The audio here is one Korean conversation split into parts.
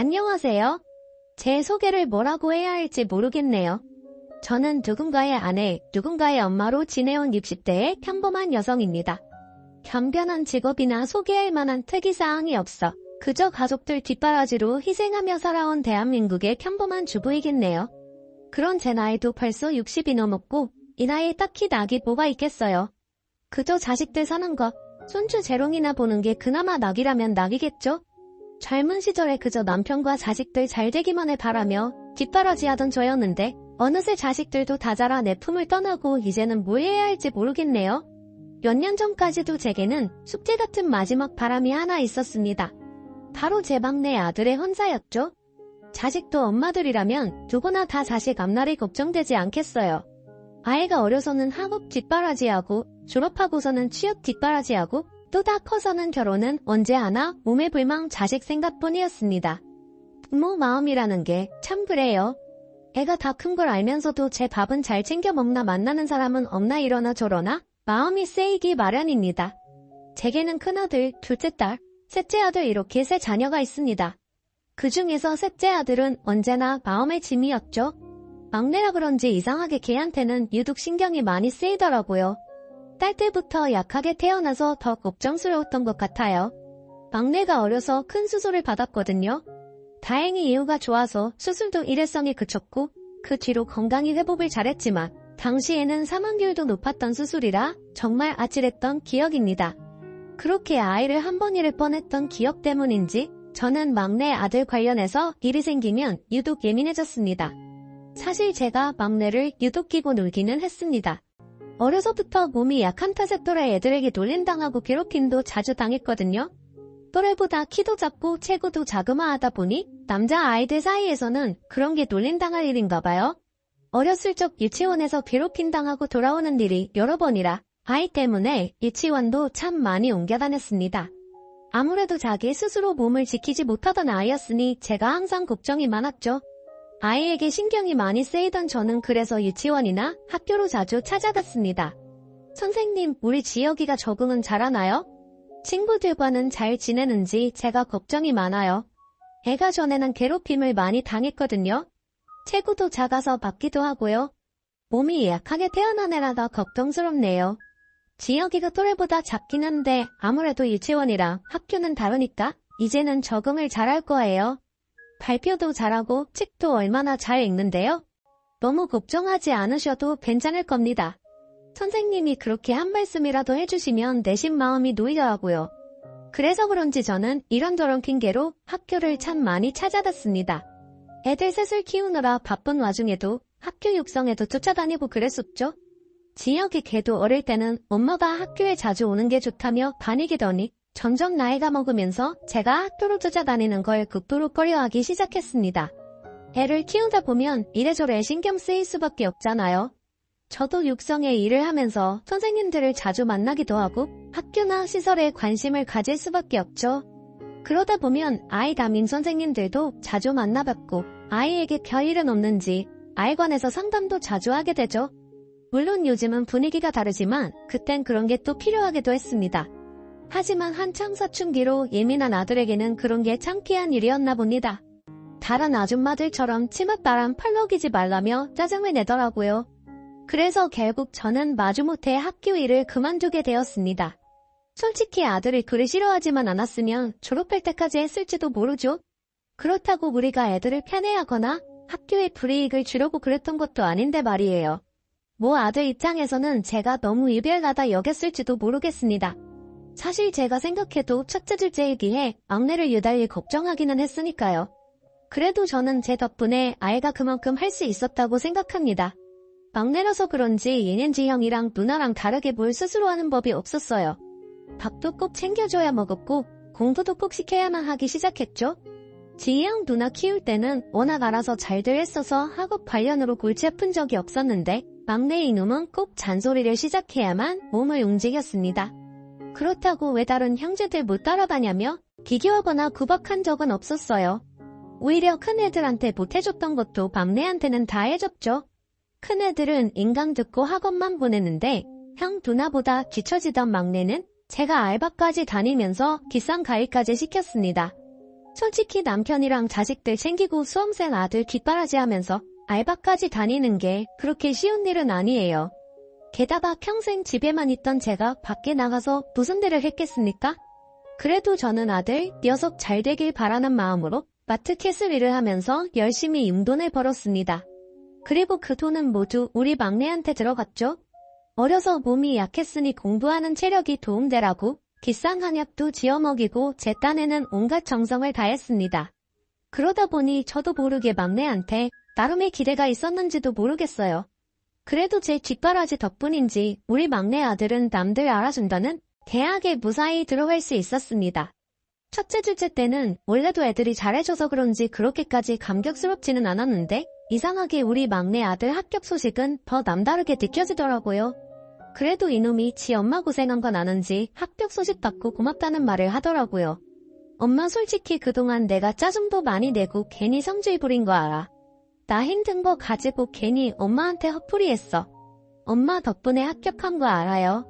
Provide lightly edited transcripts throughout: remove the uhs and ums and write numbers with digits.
안녕하세요. 제 소개를 뭐라고 해야 할지 모르겠네요. 저는 누군가의 아내, 누군가의 엄마로 지내온 60대의 평범한 여성입니다. 변변한 직업이나 소개할 만한 특이사항이 없어 그저 가족들 뒷바라지로 희생하며 살아온 대한민국의 평범한 주부이겠네요. 그런 제 나이도 벌써 60이 넘었고 이 나이에 딱히 낙이 뭐가 있겠어요. 그저 자식들 사는 것, 손주 재롱이나 보는 게 그나마 낙이라면 낙이겠죠? 젊은 시절에 그저 남편과 자식들 잘 되기만을 바라며 뒷바라지하던 저였는데 어느새 자식들도 다 자라 내 품을 떠나고 이제는 뭘 해야 할지 모르겠네요. 몇 년 전까지도 제게는 숙제 같은 마지막 바람이 하나 있었습니다. 바로 제 막내 아들의 혼사였죠. 자식도 엄마들이라면 누구나 다 자식 앞날이 걱정되지 않겠어요. 아이가 어려서는 학업 뒷바라지하고 졸업하고서는 취업 뒷바라지하고 또 다 커서는 결혼은 언제 하나 몸에 불망 자식 생각뿐이었습니다. 부모 마음이라는 게 참 그래요. 애가 다 큰 걸 알면서도 제 밥은 잘 챙겨 먹나 만나는 사람은 없나 이러나 저러나 마음이 쓰이기 마련입니다. 제게는 큰아들, 둘째 딸, 셋째 아들 이렇게 세 자녀가 있습니다. 그 중에서 셋째 아들은 언제나 마음의 짐이었죠. 막내라 그런지 이상하게 걔한테는 유독 신경이 많이 쓰이더라고요. 딸 때부터 약하게 태어나서 더 걱정스러웠던 것 같아요. 막내가 어려서 큰 수술을 받았거든요. 다행히 이유가 좋아서 수술도 일회성에 그쳤고 그 뒤로 건강히 회복을 잘했지만 당시에는 사망률도 높았던 수술이라 정말 아찔했던 기억입니다. 그렇게 아이를 한 번 잃을 뻔했던 기억 때문인지 저는 막내 아들 관련해서 일이 생기면 유독 예민해졌습니다. 사실 제가 막내를 유독 끼고 놀기는 했습니다. 어려서부터 몸이 약한 탓에 또래 애들에게 놀림당하고 괴롭힘도 자주 당했거든요. 또래보다 키도 작고 체구도 자그마하다 보니 남자 아이들 사이에서는 그런 게 놀림당할 일인가 봐요. 어렸을 적 유치원에서 괴롭힘당하고 돌아오는 일이 여러 번이라 아이 때문에 유치원도 참 많이 옮겨 다녔습니다. 아무래도 자기 스스로 몸을 지키지 못하던 아이였으니 제가 항상 걱정이 많았죠. 아이에게 신경이 많이 쓰이던 저는 그래서 유치원이나 학교로 자주 찾아갔습니다. 선생님, 우리 지혁이가 적응은 잘하나요? 친구들과는 잘 지내는지 제가 걱정이 많아요. 애가 전에는 괴롭힘을 많이 당했거든요. 체구도 작아서 맞기도 하고요. 몸이 약하게 태어난 애라다 걱정스럽네요. 지혁이가 또래보다 작긴 한데 아무래도 유치원이라 학교는 다르니까 이제는 적응을 잘할 거예요. 발표도 잘하고 책도 얼마나 잘 읽는데요. 너무 걱정하지 않으셔도 괜찮을 겁니다. 선생님이 그렇게 한 말씀이라도 해주시면 내심 마음이 놓이더라고요. 그래서 그런지 저는 이런저런 핑계로 학교를 참 많이 찾아갔습니다. 애들 셋을 키우느라 바쁜 와중에도 학교 육성에도 쫓아다니고 그랬었죠. 지혁이 걔도 어릴 때는 엄마가 학교에 자주 오는 게 좋다며 다니기더니 점점 나이가 먹으면서 제가 학교로 쫓아다니는 걸 극도로 꺼려하기 시작했습니다. 애를 키우다 보면 이래저래 신경 쓰일 수밖에 없잖아요. 저도 육성에 일을 하면서 선생님들을 자주 만나기도 하고 학교나 시설에 관심을 가질 수밖에 없죠. 그러다 보면 아이 담임 선생님들도 자주 만나뵙고 아이에게 별일은 없는지 아이관에서 상담도 자주 하게 되죠. 물론 요즘은 분위기가 다르지만 그땐 그런 게 또 필요하기도 했습니다. 하지만 한창 사춘기로 예민한 아들에게는 그런 게 창피한 일이었나 봅니다. 다른 아줌마들처럼 치맛바람 펄럭이지 말라며 짜증을 내더라고요. 그래서 결국 저는 마지못해 학교 일을 그만두게 되었습니다. 솔직히 아들을 그리 싫어하지만 않았으면 졸업할 때까지 했을지도 모르죠. 그렇다고 우리가 애들을 편애하거나 학교에 불이익을 주려고 그랬던 것도 아닌데 말이에요. 뭐 아들 입장에서는 제가 너무 이별가다 여겼을지도 모르겠습니다. 사실 제가 생각해도 첫째 둘째이기에 막내를 유달리 걱정하기는 했으니까요. 그래도 저는 제 덕분에 아이가 그만큼 할 수 있었다고 생각합니다. 막내라서 그런지 얘넨지 형이랑 누나랑 다르게 뭘 스스로 하는 법이 없었어요. 밥도 꼭 챙겨줘야 먹었고 공부도 꼭 시켜야만 하기 시작했죠. 지희 형 누나 키울 때는 워낙 알아서 잘들 했어서 학업 관련으로 골치 아픈 적이 없었는데 막내 이놈은 꼭 잔소리를 시작해야만 몸을 움직였습니다. 그렇다고 왜 다른 형제들 못 따라가냐며 비교하거나 구박한 적은 없었어요. 오히려 큰애들한테 못해줬던 것도 막내한테는 다 해줬죠. 큰애들은 인강 듣고 학원만 보내는데 형 누나보다 뒤처지던 막내는 제가 알바까지 다니면서 비싼 과일까지 시켰습니다. 솔직히 남편이랑 자식들 챙기고 수험생 아들 뒷바라지 하면서 알바까지 다니는 게 그렇게 쉬운 일은 아니에요. 게다가 평생 집에만 있던 제가 밖에 나가서 무슨 일을 했겠습니까? 그래도 저는 아들, 녀석 잘 되길 바라는 마음으로 마트캐슬 일을 하면서 열심히 용돈을 벌었습니다. 그리고 그 돈은 모두 우리 막내한테 들어갔죠. 어려서 몸이 약했으니 공부하는 체력이 도움되라고 비싼 한약도 지어 먹이고 제 딴에는 온갖 정성을 다했습니다. 그러다 보니 저도 모르게 막내한테 나름의 기대가 있었는지도 모르겠어요. 그래도 제 뒷바라지 덕분인지 우리 막내 아들은 남들 알아준다는 대학에 무사히 들어갈 수 있었습니다. 첫째, 둘째 때는 원래도 애들이 잘해줘서 그런지 그렇게까지 감격스럽지는 않았는데 이상하게 우리 막내 아들 합격 소식은 더 남다르게 느껴지더라고요. 그래도 이놈이 지 엄마 고생한 건 아는지 합격 소식 받고 고맙다는 말을 하더라고요. 엄마 솔직히 그동안 내가 짜증도 많이 내고 괜히 성질 부린 거 알아. 나 힘든 거 가지고 괜히 엄마한테 헛풀이했어. 엄마 덕분에 합격한 거 알아요.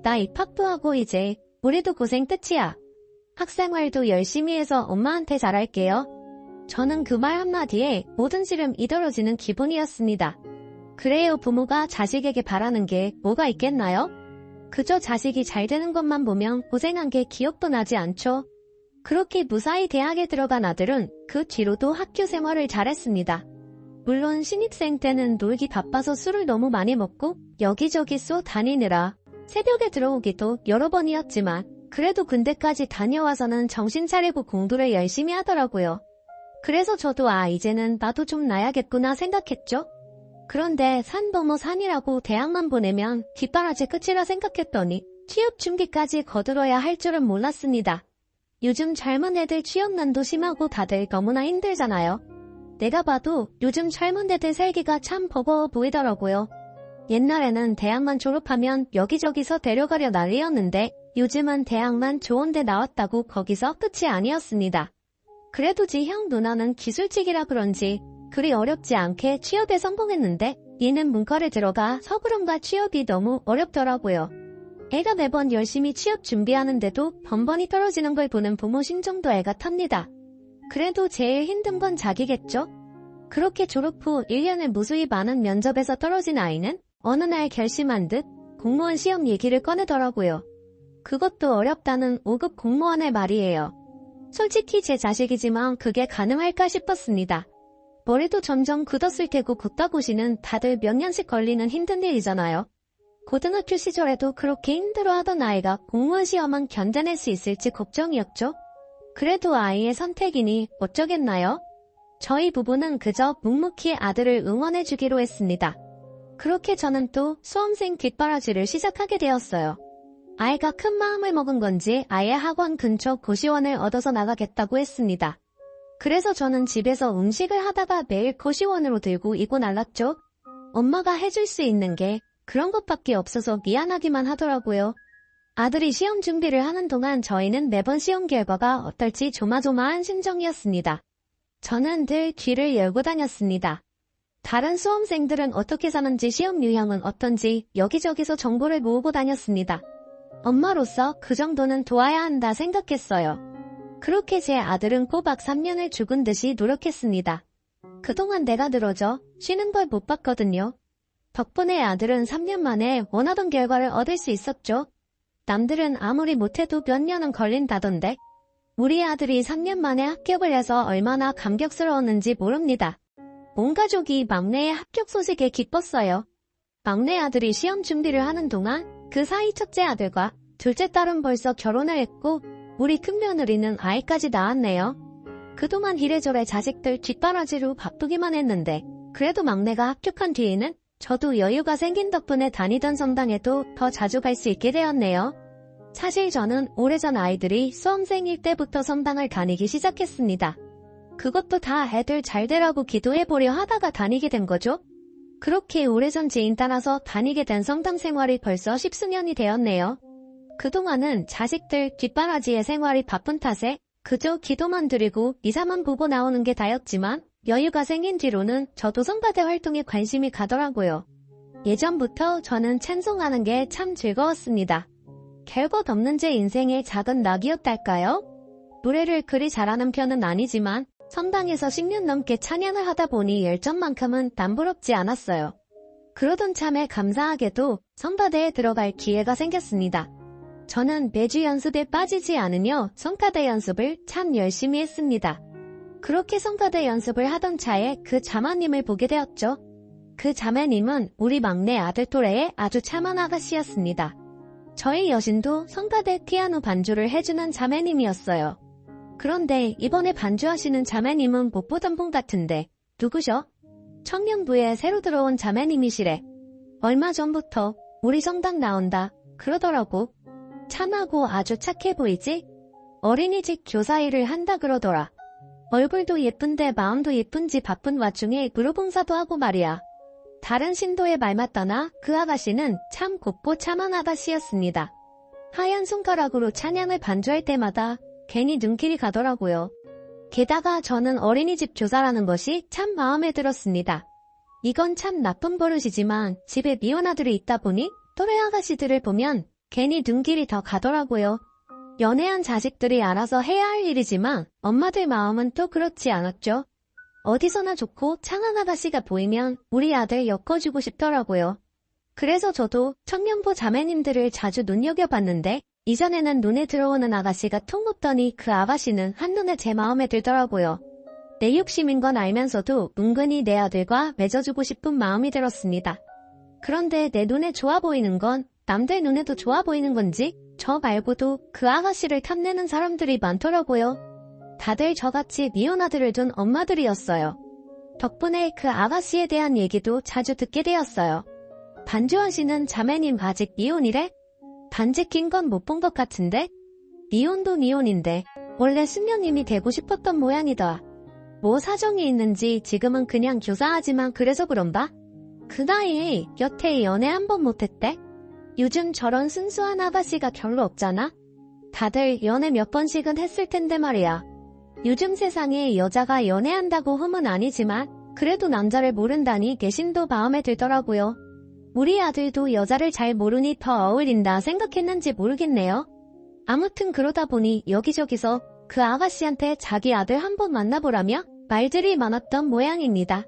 나 입학도 하고 이제 우리도 고생 끝이야. 학생활도 열심히 해서 엄마한테 잘할게요. 저는 그 말 한마디에 모든 시름이 떨어지는 기분이었습니다. 그래요, 부모가 자식에게 바라는 게 뭐가 있겠나요? 그저 자식이 잘 되는 것만 보면 고생한 게 기억도 나지 않죠. 그렇게 무사히 대학에 들어간 아들은 그 뒤로도 학교 생활을 잘했습니다. 물론 신입생 때는 놀기 바빠서 술을 너무 많이 먹고 여기저기 쏘 다니느라 새벽에 들어오기도 여러 번이었지만 그래도 군대까지 다녀와서는 정신 차리고 공부를 열심히 하더라고요. 그래서 저도 이제는 나도 좀 나야겠구나 생각했죠. 그런데 산 넘어 산이라고 대학만 보내면 뒷바라지 끝이라 생각했더니 취업 준비까지 거들어야 할 줄은 몰랐습니다. 요즘 젊은 애들 취업난도 심하고 다들 너무나 힘들잖아요. 내가 봐도 요즘 젊은 애들 살기가 참 버거워 보이더라고요. 옛날에는 대학만 졸업하면 여기저기서 데려가려 난리였는데 요즘은 대학만 좋은 데 나왔다고 거기서 끝이 아니었습니다. 그래도 지 형 누나는 기술직이라 그런지 그리 어렵지 않게 취업에 성공했는데 얘는 문과를 들어가 서구론과 취업이 너무 어렵더라고요. 애가 매번 열심히 취업 준비하는데도 번번이 떨어지는 걸 보는 부모 심정도 애가 탑니다. 그래도 제일 힘든 건 자기겠죠? 그렇게 졸업 후 1년을 무수히 많은 면접에서 떨어진 아이는 어느 날 결심한 듯 공무원 시험 얘기를 꺼내더라고요. 그것도 어렵다는 5급 공무원의 말이에요. 솔직히 제 자식이지만 그게 가능할까 싶었습니다. 머리도 점점 굳었을 테고 국가고시는 다들 몇 년씩 걸리는 힘든 일이잖아요. 고등학교 시절에도 그렇게 힘들어하던 아이가 공무원 시험은 견뎌낼 수 있을지 걱정이었죠. 그래도 아이의 선택이니 어쩌겠나요? 저희 부부는 그저 묵묵히 아들을 응원해주기로 했습니다. 그렇게 저는 또 수험생 뒷바라지를 시작하게 되었어요. 아이가 큰 마음을 먹은 건지 아예 학원 근처 고시원을 얻어서 나가겠다고 했습니다. 그래서 저는 집에서 음식을 하다가 매일 고시원으로 들고 이고 날랐죠. 엄마가 해줄 수 있는 게 그런 것밖에 없어서 미안하기만 하더라고요. 아들이 시험 준비를 하는 동안 저희는 매번 시험 결과가 어떨지 조마조마한 심정이었습니다. 저는 늘 귀를 열고 다녔습니다. 다른 수험생들은 어떻게 사는지 시험 유형은 어떤지 여기저기서 정보를 모으고 다녔습니다. 엄마로서 그 정도는 도와야 한다 생각했어요. 그렇게 제 아들은 꼬박 3년을 죽은 듯이 노력했습니다. 그동안 내가 늘어져 쉬는 걸 못 봤거든요. 덕분에 아들은 3년 만에 원하던 결과를 얻을 수 있었죠. 남들은 아무리 못해도 몇 년은 걸린다던데 우리 아들이 3년 만에 합격을 해서 얼마나 감격스러웠는지 모릅니다. 온 가족이 막내의 합격 소식에 기뻤어요. 막내 아들이 시험 준비를 하는 동안 그 사이 첫째 아들과 둘째 딸은 벌써 결혼을 했고 우리 큰며느리는 아이까지 낳았네요. 그동안 이래저래 자식들 뒷바라지로 바쁘기만 했는데 그래도 막내가 합격한 뒤에는 저도 여유가 생긴 덕분에 다니던 성당에도 더 자주 갈 수 있게 되었네요. 사실 저는 오래전 아이들이 수험생일 때부터 성당을 다니기 시작했습니다. 그것도 다 애들 잘 되라고 기도해보려 하다가 다니게 된 거죠. 그렇게 오래전 지인 따라서 다니게 된 성당 생활이 벌써 10수년이 되었네요. 그동안은 자식들 뒷바라지의 생활이 바쁜 탓에 그저 기도만 드리고 이사만 보고 나오는 게 다였지만 여유가 생긴 뒤로는 저도 성가대 활동에 관심이 가더라고요. 예전부터 저는 찬송하는 게 참 즐거웠습니다. 별것 없는 제 인생의 작은 낙이었달까요? 노래를 그리 잘하는 편은 아니지만 성당에서 10년 넘게 찬양을 하다 보니 열정만큼은 남부럽지 않았어요. 그러던 참에 감사하게도 성가대에 들어갈 기회가 생겼습니다. 저는 매주 연습에 빠지지 않으며 성가대 연습을 참 열심히 했습니다. 그렇게 성가대 연습을 하던 차에 그 자매님을 보게 되었죠. 그 자매님은 우리 막내 아들 또래의 아주 참한 아가씨였습니다. 저희 여신도 성가대 피아노 반주를 해주는 자매님이었어요. 그런데 이번에 반주하시는 자매님은 못 보던 분 같은데 누구죠? 청년부에 새로 들어온 자매님이시래. 얼마 전부터 우리 성당 나온다 그러더라고. 참하고 아주 착해 보이지? 어린이집 교사 일을 한다 그러더라. 얼굴도 예쁜데 마음도 예쁜지 바쁜 와중에 무료봉사도 하고 말이야. 다른 신도의 말 맞다나 그 아가씨는 참 곱고 참한 아가씨였습니다. 하얀 손가락으로 찬양을 반주할 때마다 괜히 눈길이 가더라고요. 게다가 저는 어린이집 교사라는 것이 참 마음에 들었습니다. 이건 참 나쁜 버릇이지만 집에 미혼 아들이 있다 보니 또래 아가씨들을 보면 괜히 눈길이 더 가더라고요. 연애한 자식들이 알아서 해야 할 일이지만 엄마들 마음은 또 그렇지 않았죠. 어디서나 좋고 창한 아가씨가 보이면 우리 아들 엮어주고 싶더라고요. 그래서 저도 청년부 자매님들을 자주 눈여겨봤는데 이전에는 눈에 들어오는 아가씨가 통 없더니 그 아가씨는 한눈에 제 마음에 들더라고요. 내 욕심인 건 알면서도 은근히 내 아들과 맺어주고 싶은 마음이 들었습니다. 그런데 내 눈에 좋아 보이는 건 남들 눈에도 좋아 보이는 건지 저 말고도 그 아가씨를 탐내는 사람들이 많더라고요. 다들 저같이 미혼 아들을 둔 엄마들이었어요. 덕분에 그 아가씨에 대한 얘기도 자주 듣게 되었어요. 반주하시는 자매님 아직 미혼이래? 반지 낀 건 못 본 것 같은데? 미혼도 미혼인데 원래 수녀님이 되고 싶었던 모양이다. 뭐 사정이 있는지 지금은 그냥 교사하지만 그래서 그런가? 그 나이에 여태 연애 한 번 못했대? 요즘 저런 순수한 아가씨가 별로 없잖아? 다들 연애 몇 번씩은 했을 텐데 말이야. 요즘 세상에 여자가 연애한다고 흠은 아니지만 그래도 남자를 모른다니 개신도 마음에 들더라고요. 우리 아들도 여자를 잘 모르니 더 어울린다 생각했는지 모르겠네요. 아무튼 그러다 보니 여기저기서 그 아가씨한테 자기 아들 한번 만나보라며 말들이 많았던 모양입니다.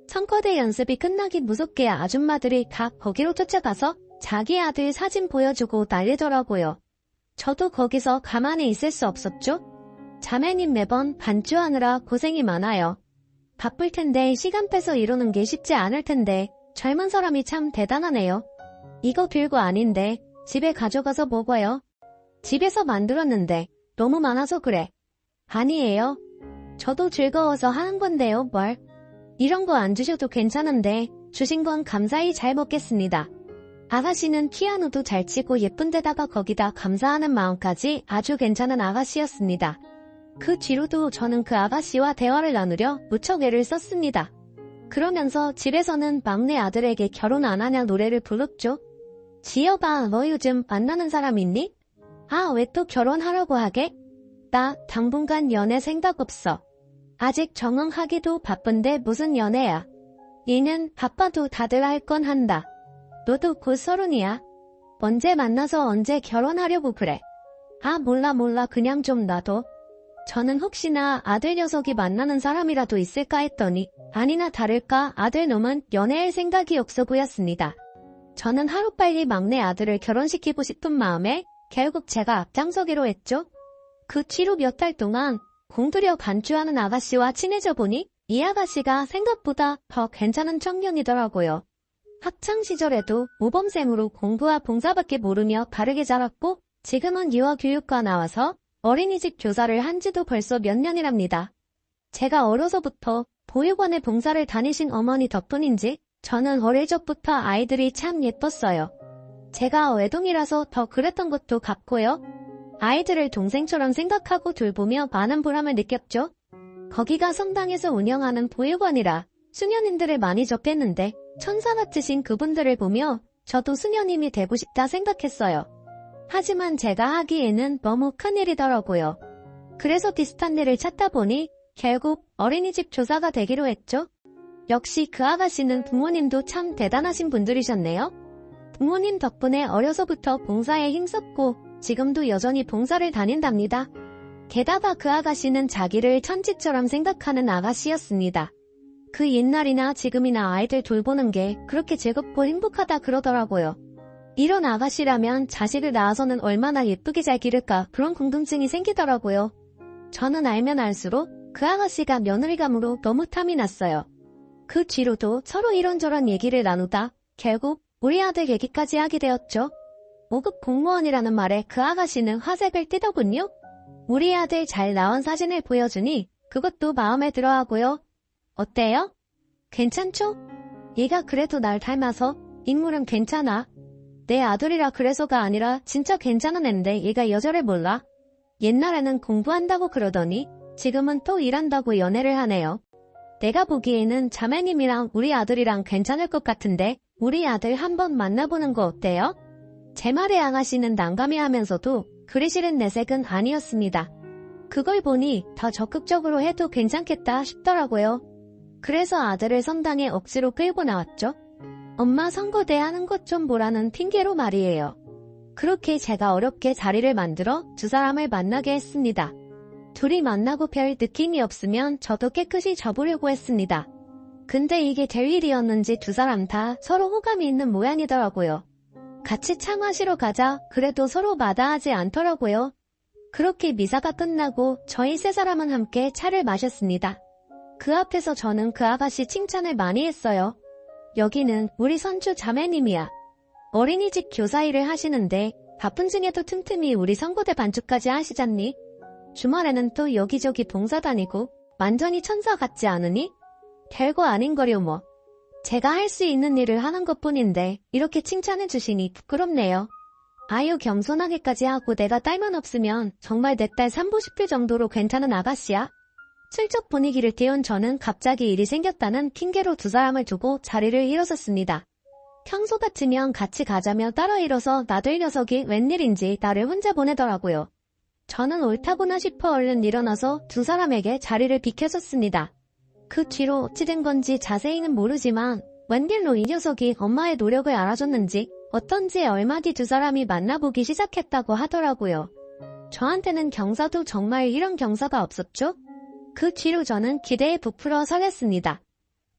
성거대 연습이 끝나기 무섭게 아줌마들이 다 거기로 쫓아가서 자기 아들 사진 보여주고 난리더라고요. 저도 거기서 가만히 있을 수 없었죠. 자매님 매번 반주하느라 고생이 많아요. 바쁠 텐데 시간 빼서 이러는 게 쉽지 않을 텐데 젊은 사람이 참 대단하네요. 이거 별거 아닌데 집에 가져가서 먹어요. 집에서 만들었는데 너무 많아서 그래. 아니에요. 저도 즐거워서 하는 건데요, 뭘. 이런 거 안 주셔도 괜찮은데 주신 건 감사히 잘 먹겠습니다. 아가씨는 피아노도 잘 치고 예쁜데다가 거기다 감사하는 마음까지 아주 괜찮은 아가씨였습니다. 그 뒤로도 저는 그 아가씨와 대화를 나누려 무척 애를 썼습니다. 그러면서 집에서는 막내 아들에게 결혼 안 하냐 노래를 불렀죠. 지여봐, 너 요즘 만나는 사람 있니? 아, 왜 또 결혼하려고 하게? 나 당분간 연애 생각 없어. 아직 정응하기도 바쁜데 무슨 연애야. 얘는 바빠도 다들 할 건 한다. 너도 곧 30이야. 언제 만나서 언제 결혼하려고 그래. 아, 몰라 그냥 좀 놔둬. 저는 혹시나 아들 녀석이 만나는 사람이라도 있을까 했더니 아니나 다를까 아들 놈은 연애할 생각이 없어 보였습니다. 저는 하루빨리 막내 아들을 결혼시키고 싶은 마음에 결국 제가 앞장서기로 했죠. 그 뒤로 몇 달 동안 공들여 반주하는 아가씨와 친해져 보니 이 아가씨가 생각보다 더 괜찮은 청년이더라고요. 학창시절에도 모범생으로 공부와 봉사밖에 모르며 바르게 자랐고 지금은 유아교육과 나와서 어린이집 교사를 한 지도 벌써 몇 년이랍니다. 제가 어려서부터 보육원에 봉사를 다니신 어머니 덕분인지 저는 어릴 적부터 아이들이 참 예뻤어요. 제가 외동이라서 더 그랬던 것도 같고요. 아이들을 동생처럼 생각하고 돌보며 많은 보람을 느꼈죠. 거기가 성당에서 운영하는 보육원이라 수녀님들을 많이 접했는데 천사 같으신 그분들을 보며 저도 수녀님이 되고 싶다 생각했어요. 하지만 제가 하기에는 너무 큰일이더라고요. 그래서 비슷한 일을 찾다 보니 결국 어린이집 교사가 되기로 했죠. 역시 그 아가씨는 부모님도 참 대단하신 분들이셨네요. 부모님 덕분에 어려서부터 봉사에 힘썼고 지금도 여전히 봉사를 다닌답니다. 게다가 그 아가씨는 자기를 천지처럼 생각하는 아가씨였습니다. 그 옛날이나 지금이나 아이들 돌보는 게 그렇게 즐겁고 행복하다 그러더라고요. 이런 아가씨라면 자식을 낳아서는 얼마나 예쁘게 잘 기를까 그런 궁금증이 생기더라고요. 저는 알면 알수록 그 아가씨가 며느리감으로 너무 탐이 났어요. 그 뒤로도 서로 이런저런 얘기를 나누다 결국 우리 아들 얘기까지 하게 되었죠. 5급 공무원이라는 말에 그 아가씨는 화색을 띠더군요. 우리 아들 잘 나온 사진을 보여주니 그것도 마음에 들어하고요. 어때요? 괜찮죠? 얘가 그래도 날 닮아서 인물은 괜찮아. 내 아들이라 그래서가 아니라 진짜 괜찮은 앤데 얘가 여자를 몰라. 옛날에는 공부한다고 그러더니 지금은 또 일한다고 연애를 하네요. 내가 보기에는 자매님이랑 우리 아들이랑 괜찮을 것 같은데 우리 아들 한번 만나보는 거 어때요? 제 말에 아가씨는 난감해하면서도 그리 싫은 내색은 아니었습니다. 그걸 보니 더 적극적으로 해도 괜찮겠다 싶더라고요. 그래서 아들을 성당에 억지로 끌고 나왔죠. 엄마 선거대 하는 것 좀 보라는 핑계로 말이에요. 그렇게 제가 어렵게 자리를 만들어 두 사람을 만나게 했습니다. 둘이 만나고 별 느낌이 없으면 저도 깨끗이 접으려고 했습니다. 근데 이게 될 일이었는지 두 사람 다 서로 호감이 있는 모양이더라고요. 같이 차 마시러 가자 그래도 서로 마다하지 않더라고요. 그렇게 미사가 끝나고 저희 세 사람은 함께 차를 마셨습니다. 그 앞에서 저는 그 아가씨 칭찬을 많이 했어요. 여기는 우리 선주 자매님이야. 어린이집 교사 일을 하시는데 바쁜 중에도 틈틈이 우리 선고대 반주까지 하시잖니? 주말에는 또 여기저기 봉사 다니고 완전히 천사 같지 않으니? 별거 아닌 거려 뭐. 제가 할 수 있는 일을 하는 것뿐인데 이렇게 칭찬해 주시니 부끄럽네요. 아유 겸손하게까지 하고 내가 딸만 없으면 정말 내 딸 산보 싶을 정도로 괜찮은 아가씨야. 슬쩍 분위기를 띄운 저는 갑자기 일이 생겼다는 핑계로 두 사람을 두고 자리를 일어섰습니다. 평소 같으면 같이 가자며 따라 일어서 나들 녀석이 웬일인지 나를 혼자 보내더라고요. 저는 옳다구나 싶어 얼른 일어나서 두 사람에게 자리를 비켜줬습니다. 그 뒤로 어찌 된 건지 자세히는 모르지만 웬일로 이 녀석이 엄마의 노력을 알아줬는지 어떤지 얼마 뒤 두 사람이 만나보기 시작했다고 하더라고요. 저한테는 경사도 정말 이런 경사가 없었죠? 그 뒤로 저는 기대에 부풀어 서겠습니다.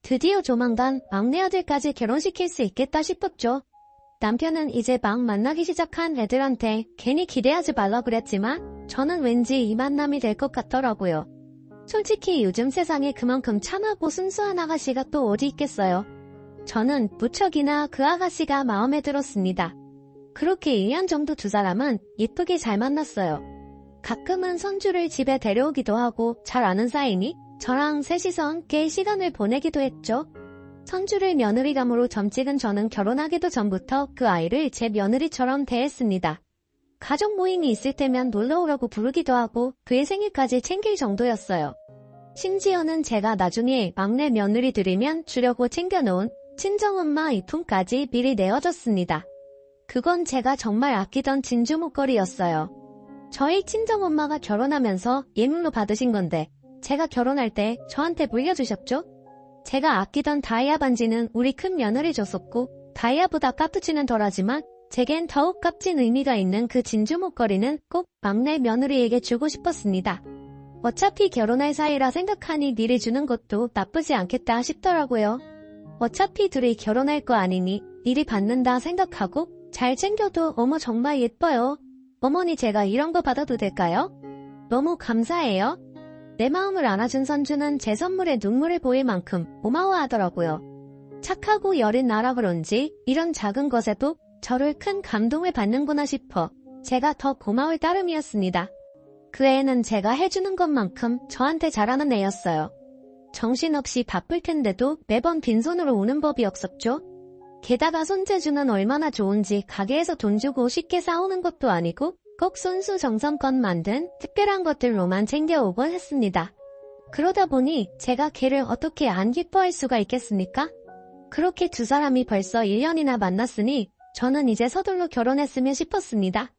드디어 조만간 막내 아들까지 결혼시킬 수 있겠다 싶었죠. 남편은 이제 막 만나기 시작한 애들한테 괜히 기대하지 말라 그랬지만 저는 왠지 이 만남이 될 것 같더라고요. 솔직히 요즘 세상에 그만큼 참하고 순수한 아가씨가 또 어디 있겠어요. 저는 무척이나 그 아가씨가 마음에 들었습니다. 그렇게 1년 정도 두 사람은 예쁘게 잘 만났어요. 가끔은 선주를 집에 데려오기도 하고 잘 아는 사이니 저랑 셋이서 함께 시간을 보내기도 했죠. 선주를 며느리감으로 점찍은 저는 결혼하기도 전부터 그 아이를 제 며느리처럼 대했습니다. 가족 모임이 있을 때면 놀러오라고 부르기도 하고 그의 생일까지 챙길 정도였어요. 심지어는 제가 나중에 막내 며느리 들이면 주려고 챙겨놓은 친정엄마 이품까지 미리 내어줬습니다. 그건 제가 정말 아끼던 진주 목걸이였어요. 저희 친정엄마가 결혼하면서 예물로 받으신 건데 제가 결혼할 때 저한테 물려주셨죠? 제가 아끼던 다이아 반지는 우리 큰 며느리 줬었고 다이아보다 값어치는 덜하지만 제겐 더욱 값진 의미가 있는 그 진주 목걸이는 꼭 막내 며느리에게 주고 싶었습니다. 어차피 결혼할 사이라 생각하니 미리 주는 것도 나쁘지 않겠다 싶더라고요. 어차피 둘이 결혼할 거 아니니 미리 받는다 생각하고 잘 챙겨도 어머 정말 예뻐요. 어머니 제가 이런 거 받아도 될까요? 너무 감사해요. 내 마음을 안아준 선주는 제 선물에 눈물을 보일 만큼 고마워하더라고요. 착하고 여린 나라 그런지 이런 작은 것에도 저를 큰 감동을 받는구나 싶어 제가 더 고마울 따름이었습니다. 그 애는 제가 해주는 것만큼 저한테 잘하는 애였어요. 정신없이 바쁠 텐데도 매번 빈손으로 오는 법이 없었죠. 게다가 손재주는 얼마나 좋은지 가게에서 돈 주고 쉽게 사오는 것도 아니고 꼭 손수 정성껏 만든 특별한 것들로만 챙겨오곤 했습니다. 그러다 보니 제가 걔를 어떻게 안 기뻐할 수가 있겠습니까? 그렇게 두 사람이 벌써 1년이나 만났으니 저는 이제 서둘러 결혼했으면 싶었습니다.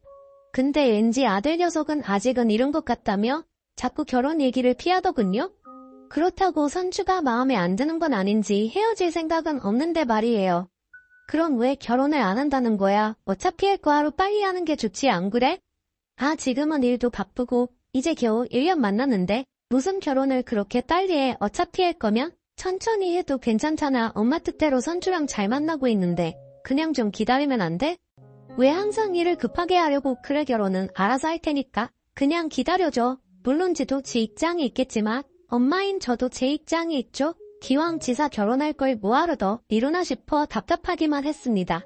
근데 왠지 아들 녀석은 아직은 이른 것 같다며 자꾸 결혼 얘기를 피하더군요. 그렇다고 선주가 마음에 안 드는 건 아닌지 헤어질 생각은 없는데 말이에요. 그럼 왜 결혼을 안 한다는 거야? 어차피 할 거 하루 빨리 하는 게 좋지 안 그래? 아 지금은 일도 바쁘고 이제 겨우 1년 만났는데 무슨 결혼을 그렇게 빨리 해. 어차피 할 거면 천천히 해도 괜찮잖아. 엄마 뜻대로 선주랑 잘 만나고 있는데 그냥 좀 기다리면 안 돼? 왜 항상 일을 급하게 하려고. 그래, 결혼은 알아서 할 테니까 그냥 기다려줘. 물론 지도 지 입장이 있겠지만 엄마인 저도 제 입장이 있죠. 기왕 지사 결혼할 걸 뭐하러 더 미루나 싶어 답답하기만 했습니다.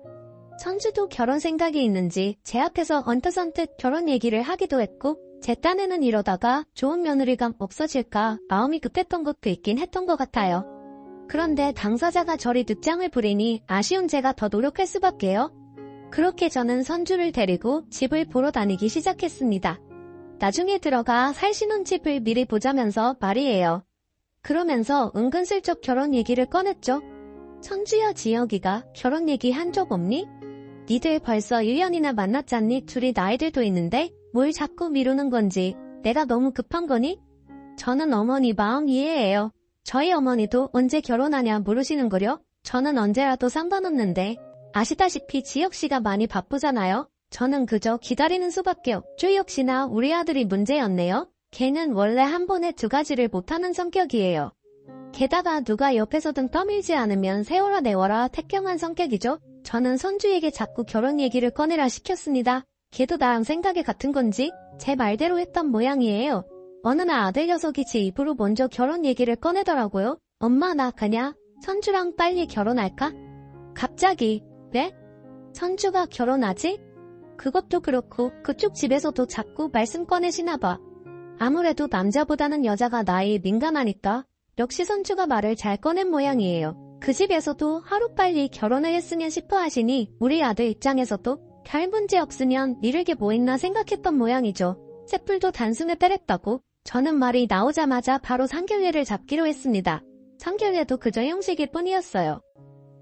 선주도 결혼 생각이 있는지 제 앞에서 언뜻언뜻 결혼 얘기를 하기도 했고, 제 딴에는 이러다가 좋은 며느리감 없어질까 마음이 급했던 것도 있긴 했던 것 같아요. 그런데 당사자가 저리 늑장을 부리니 아쉬운 제가 더 노력할 수밖에요. 그렇게 저는 선주를 데리고 집을 보러 다니기 시작했습니다. 나중에 들어가 살 신혼집을 미리 보자면서 말이에요. 그러면서 은근슬쩍 결혼 얘기를 꺼냈죠. 선주야, 지혁이가 결혼 얘기 한 적 없니? 니들 벌써 1년이나 만났잖니? 둘이 나이들도 있는데 뭘 자꾸 미루는 건지. 내가 너무 급한 거니? 저는 어머니 마음 이해해요. 저희 어머니도 언제 결혼하냐 물으시는 거려? 저는 언제라도 상관없는데 아시다시피 지혁씨가 많이 바쁘잖아요. 저는 그저 기다리는 수밖에 없죠. 역시나 우리 아들이 문제였네요. 걔는 원래 한 번에 두 가지를 못하는 성격이에요. 게다가 누가 옆에서든 떠밀지 않으면 세워라 내워라 태경한 성격이죠. 저는 선주에게 자꾸 결혼 얘기를 꺼내라 시켰습니다. 걔도 나랑 생각이 같은 건지 제 말대로 했던 모양이에요. 어느 날 아들 녀석이 제 입으로 먼저 결혼 얘기를 꺼내더라고요. 엄마, 나 그냥 선주랑 빨리 결혼할까? 갑자기. 왜? 선주가 결혼하지? 그것도 그렇고 그쪽 집에서도 자꾸 말씀 꺼내시나 봐. 아무래도 남자보다는 여자가 나이에 민감하니까 역시 선주가 말을 잘 꺼낸 모양이에요. 그 집에서도 하루빨리 결혼을 했으면 싶어 하시니 우리 아들 입장에서도 별 문제 없으면 미룰 게 뭐 있나 생각했던 모양이죠. 셋불도 단숨에 때렸다고. 저는 말이 나오자마자 바로 상견례를 잡기로 했습니다. 상견례도 그저 형식일 뿐이었어요.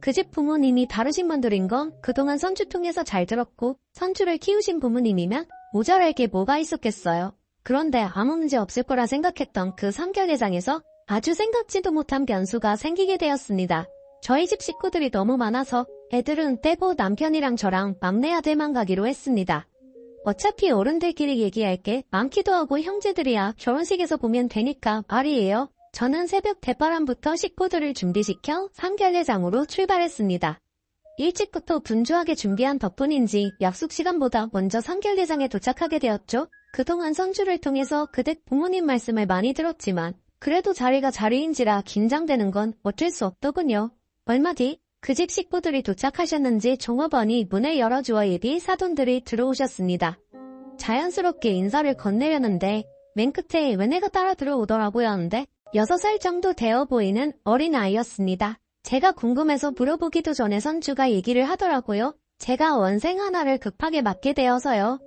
그 집 부모님이 다르신 분들인 건 그동안 선주 통해서 잘 들었고, 선주를 키우신 부모님이면 모자랄 게 뭐가 있었겠어요. 그런데 아무 문제 없을 거라 생각했던 그 상견례장에서 아주 생각지도 못한 변수가 생기게 되었습니다. 저희 집 식구들이 너무 많아서 애들은 떼고 남편이랑 저랑 막내 아들만 가기로 했습니다. 어차피 어른들끼리 얘기할 게 많기도 하고 형제들이야 결혼식에서 보면 되니까 말이에요. 저는 새벽 대바람부터 식구들을 준비시켜 상견례장으로 출발했습니다. 일찍부터 분주하게 준비한 덕분인지 약속 시간보다 먼저 상견례장에 도착하게 되었죠. 그동안 선주를 통해서 그댁 부모님 말씀을 많이 들었지만 그래도 자리가 자리인지라 긴장되는 건 어쩔 수 없더군요. 얼마 뒤 그 집 식구들이 도착하셨는지 종업원이 문을 열어주어 예비 사돈들이 들어오셨습니다. 자연스럽게 인사를 건네려는데 맨 끝에 외내가 따라 들어오더라고요. 하는데 6살 정도 되어 보이는 어린아이였습니다. 제가 궁금해서 물어보기도 전에 선주가 얘기를 하더라고요. 제가 원생 하나를 급하게 맡게 되어서요.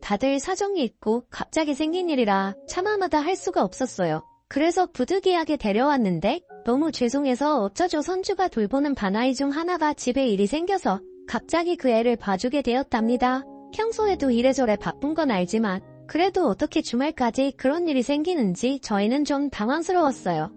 다들 사정이 있고 갑자기 생긴 일이라 차마마다 할 수가 없었어요. 그래서 부득이하게 데려왔는데 너무 죄송해서 어쩌죠. 선주가 돌보는 반아이 중 하나가 집에 일이 생겨서 갑자기 그 애를 봐주게 되었답니다. 평소에도 이래저래 바쁜 건 알지만 그래도 어떻게 주말까지 그런 일이 생기는지 저희는 좀 당황스러웠어요.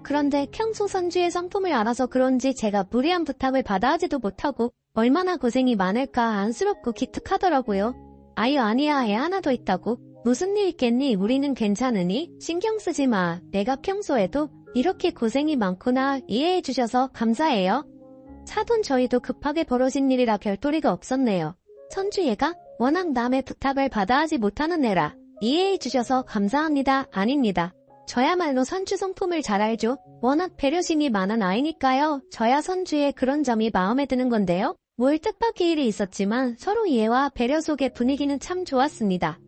그런데 평소 선주의 성품을 알아서 그런지 제가 무리한 부탁을 받아 하지도 못하고 얼마나 고생이 많을까 안쓰럽고 기특하더라고요. 아유, 아니야, 애 하나 더 있다고. 무슨 일 있겠니? 우리는 괜찮으니? 신경 쓰지 마. 내가 평소에도 이렇게 고생이 많구나. 이해해 주셔서 감사해요. 사돈 저희도 급하게 벌어진 일이라 별도리가 없었네요. 선주 얘가 워낙 남의 부탁을 받아 하지 못하는 애라 이해해 주셔서 감사합니다. 아닙니다. 저야말로 선주 성품을 잘 알죠. 워낙 배려심이 많은 아이니까요. 저야 선주의 그런 점이 마음에 드는 건데요. 뭘 뜻밖의 일이 있었지만 서로 이해와 배려 속의 분위기는 참 좋았습니다.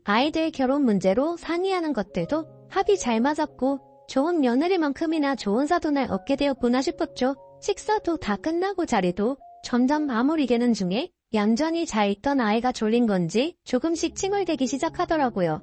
아이들 결혼 문제로 상의하는 것들도 합이 잘 맞았고 좋은 며느리만큼이나 좋은 사돈을 얻게 되었구나 싶었죠. 식사도 다 끝나고 자리도 점점 마무리되는 중에 얌전히 잘 있던 아이가 졸린 건지 조금씩 칭얼대기 시작하더라고요.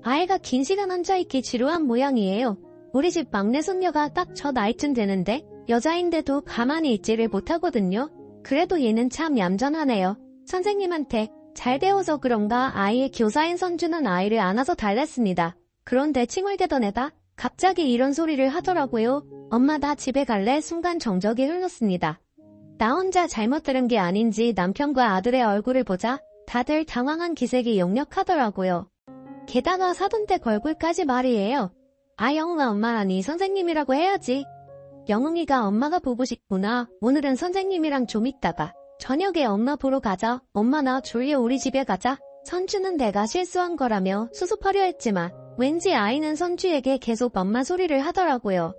아이가 긴 시간 앉아있기 지루한 모양이에요. 우리 집 막내 손녀가 딱 저 나이쯤 되는데 여자인데도 가만히 있지를 못하거든요. 그래도 얘는 참 얌전하네요. 선생님한테 잘 배워서 그런가 아이의 교사인 선주는 아이를 안아서 달랬습니다. 그런데 칭얼대던 애가 갑자기 이런 소리를 하더라고요. 엄마, 나 집에 갈래? 순간 정적이 흘렀습니다. 나 혼자 잘못 들은 게 아닌지 남편과 아들의 얼굴을 보자 다들 당황한 기색이 역력하더라고요. 게다가 사돈댁 얼굴까지 말이에요. 아, 영웅아, 엄마라니 선생님이라고 해야지. 영웅이가 엄마가 보고 싶구나. 오늘은 선생님이랑 좀 있다가 저녁에 엄마 보러 가자. 엄마 나 졸려, 우리 집에 가자. 선주는 내가 실수한 거라며 수습하려 했지만 왠지 아이는 선주에게 계속 엄마 소리를 하더라고요.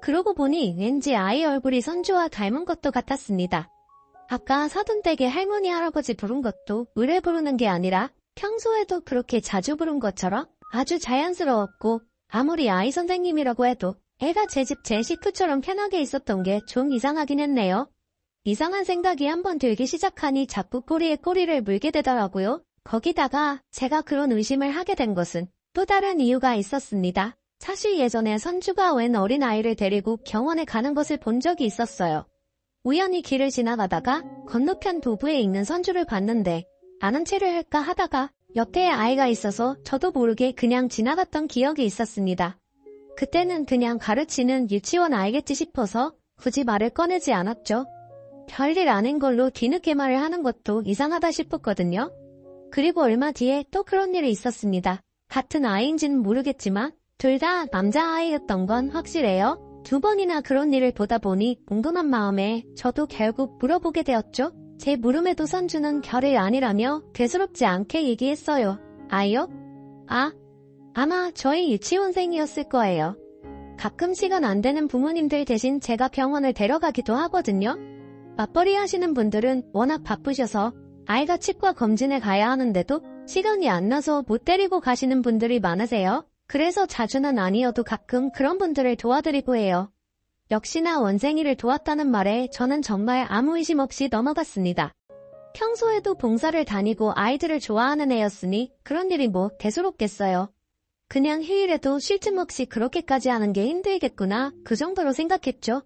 그러고 보니 왠지 아이 얼굴이 선주와 닮은 것도 같았습니다. 아까 사돈댁에 할머니 할아버지 부른 것도 의뢰 부르는 게 아니라 평소에도 그렇게 자주 부른 것처럼 아주 자연스러웠고, 아무리 아이 선생님이라고 해도 애가 제 집 제 식구처럼 편하게 있었던 게 좀 이상하긴 했네요. 이상한 생각이 한번 들기 시작하니 자꾸 꼬리에 꼬리를 물게 되더라고요. 거기다가 제가 그런 의심을 하게 된 것은 또 다른 이유가 있었습니다. 사실 예전에 선주가 웬 어린아이를 데리고 병원에 가는 것을 본 적이 있었어요. 우연히 길을 지나가다가 건너편 도부에 있는 선주를 봤는데 아는 체를 할까 하다가 옆에 아이가 있어서 저도 모르게 그냥 지나갔던 기억이 있었습니다. 그때는 그냥 가르치는 유치원 아이겠지 싶어서 굳이 말을 꺼내지 않았죠. 별일 아닌 걸로 뒤늦게 말을 하는 것도 이상하다 싶었거든요. 그리고 얼마 뒤에 또 그런 일이 있었습니다. 같은 아이인지는 모르겠지만 둘 다 남자아이였던 건 확실해요. 2번이나 그런 일을 보다 보니 궁금한 마음에 저도 결국 물어보게 되었죠. 제 물음에도 선주는 별일 아니라며 대수롭지 않게 얘기했어요. 아이요? 아마 저희 유치원생이었을 거예요. 가끔 시간 안 되는 부모님들 대신 제가 병원을 데려가기도 하거든요. 맞벌이 하시는 분들은 워낙 바쁘셔서 아이가 치과 검진에 가야 하는데도 시간이 안 나서 못 데리고 가시는 분들이 많으세요. 그래서 자주는 아니어도 가끔 그런 분들을 도와드리고 해요. 역시나 원생이를 도왔다는 말에 저는 정말 아무 의심 없이 넘어갔습니다. 평소에도 봉사를 다니고 아이들을 좋아하는 애였으니 그런 일이 뭐 대수롭겠어요. 그냥 휴일에도 쉴 틈 없이 그렇게까지 하는 게 힘들겠구나, 그 정도로 생각했죠.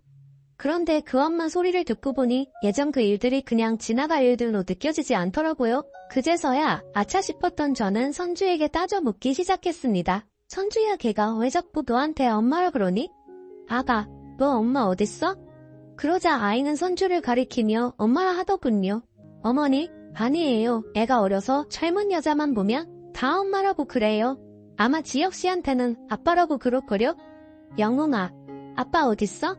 그런데 그 엄마 소리를 듣고 보니 예전 그 일들이 그냥 지나갈 일들로 느껴지지 않더라고요. 그제서야 아차 싶었던 저는 선주에게 따져 묻기 시작했습니다. 선주야, 걔가 왜 자꾸 너한테 엄마라 그러니? 아가, 너 엄마 어딨어? 그러자 아이는 선주를 가리키며 엄마라 하더군요. 어머니, 아니에요. 애가 어려서 젊은 여자만 보면 다 엄마라고 그래요. 아마 지혁씨한테는 아빠라고 그럴걸요? 영웅아, 아빠 어딨어?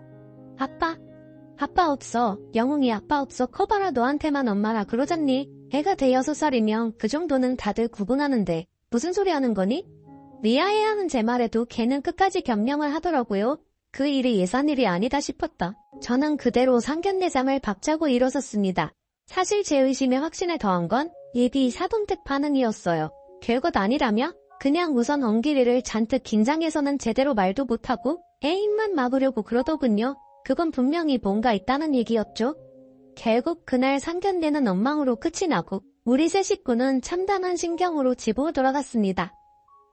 아빠 없어. 영웅이 아빠 없어. 커봐라, 너한테만 엄마라 그러잖니. 애가 대여섯 살이면 그 정도는 다들 구분하는데 무슨 소리 하는 거니? 미아해하는 제 말에도 걔는 끝까지 변명을 하더라고요. 그 일이 예산일이 아니다 싶었다. 저는 그대로 상견례장을 박차고 일어섰습니다. 사실 제 의심에 확신을 더한 건 예비 사돈댁 반응이었어요. 별것 아니라며 그냥 우선 엉기리를 잔뜩 긴장해서는 제대로 말도 못하고 애 입만 막으려고 그러더군요. 그건 분명히 뭔가 있다는 얘기였죠. 결국 그날 상견례는 엉망으로 끝이 나고 우리 세 식구는 참담한 심경으로 집으로 돌아갔습니다.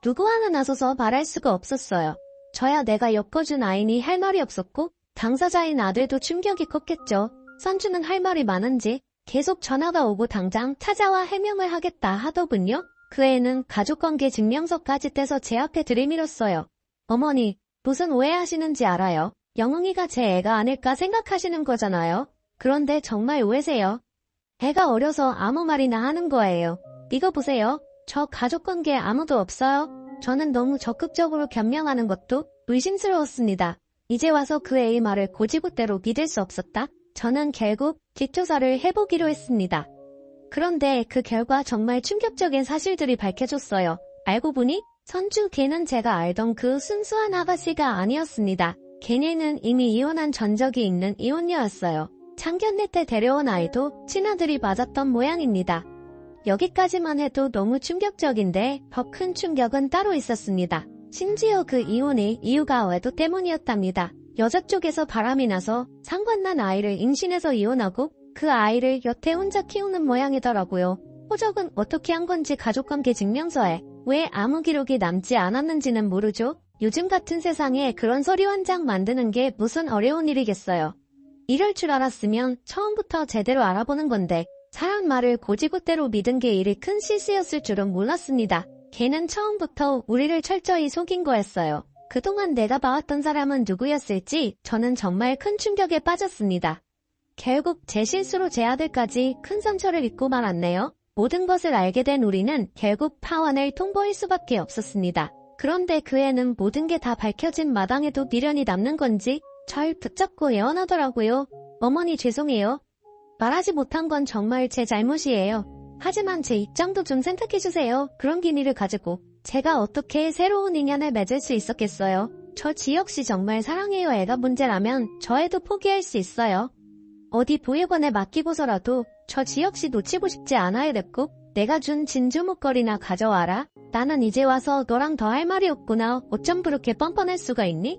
누구 하나 나서서 말할 수가 없었어요. 저야 내가 엮어준 아이니 할 말이 없었고 당사자인 아들도 충격이 컸겠죠. 선주는 할 말이 많은지 계속 전화가 오고 당장 찾아와 해명을 하겠다 하더군요. 그 애는 가족관계 증명서까지 떼서 제 앞에 들이밀었어요. 어머니, 무슨 오해하시는지 알아요. 영웅이가 제 애가 아닐까 생각하시는 거잖아요. 그런데 정말 오해세요. 애가 어려서 아무 말이나 하는 거예요. 이거 보세요. 저 가족관계에 아무도 없어요. 저는 너무 적극적으로 변명하는 것도 의심스러웠습니다. 이제 와서 그 애의 말을 고지고대로 믿을 수 없었다. 저는 결국 뒷조사를 해보기로 했습니다. 그런데 그 결과 정말 충격적인 사실들이 밝혀졌어요. 알고 보니 선주 걔는 제가 알던 그 순수한 아가씨가 아니었습니다. 걔네는 이미 이혼한 전적이 있는 이혼녀였어요. 상견례 때 데려온 아이도 친아들이 맞았던 모양입니다. 여기까지만 해도 너무 충격적인데 더 큰 충격은 따로 있었습니다. 심지어 그 이혼의 이유가 외도 때문이었답니다. 여자 쪽에서 바람이 나서 상관난 아이를 임신해서 이혼하고 그 아이를 여태 혼자 키우는 모양이더라고요. 호적은 어떻게 한 건지 가족관계 증명서에 왜 아무 기록이 남지 않았는지는 모르죠. 요즘 같은 세상에 그런 서류 한 장 만드는 게 무슨 어려운 일이겠어요. 이럴 줄 알았으면 처음부터 제대로 알아보는 건데 사람 말을 고지고대로 믿은 게 일이 큰 실수였을 줄은 몰랐습니다. 걔는 처음부터 우리를 철저히 속인 거였어요. 그동안 내가 봐왔던 사람은 누구였을지 저는 정말 큰 충격에 빠졌습니다. 결국 제 실수로 제 아들까지 큰 상처를 입고 말았네요. 모든 것을 알게 된 우리는 결국 파원을 통보할 수밖에 없었습니다. 그런데 그 애는 모든 게 다 밝혀진 마당에도 미련이 남는 건지 절 붙잡고 애원하더라고요. 어머니 죄송해요. 말하지 못한 건 정말 제 잘못이에요. 하지만 제 입장도 좀 생각해주세요. 그런 기미를 가지고 제가 어떻게 새로운 인연을 맺을 수 있었겠어요. 저 지역시 정말 사랑해요. 애가 문제라면 저 애도 포기할 수 있어요. 어디 보육원에 맡기고서라도 저 지역시 놓치고 싶지 않아요. 냅고 내가 준 진주 목걸이나 가져와라. 나는 이제 와서 너랑 더 할 말이 없구나. 어쩜 그렇게 뻔뻔할 수가 있니?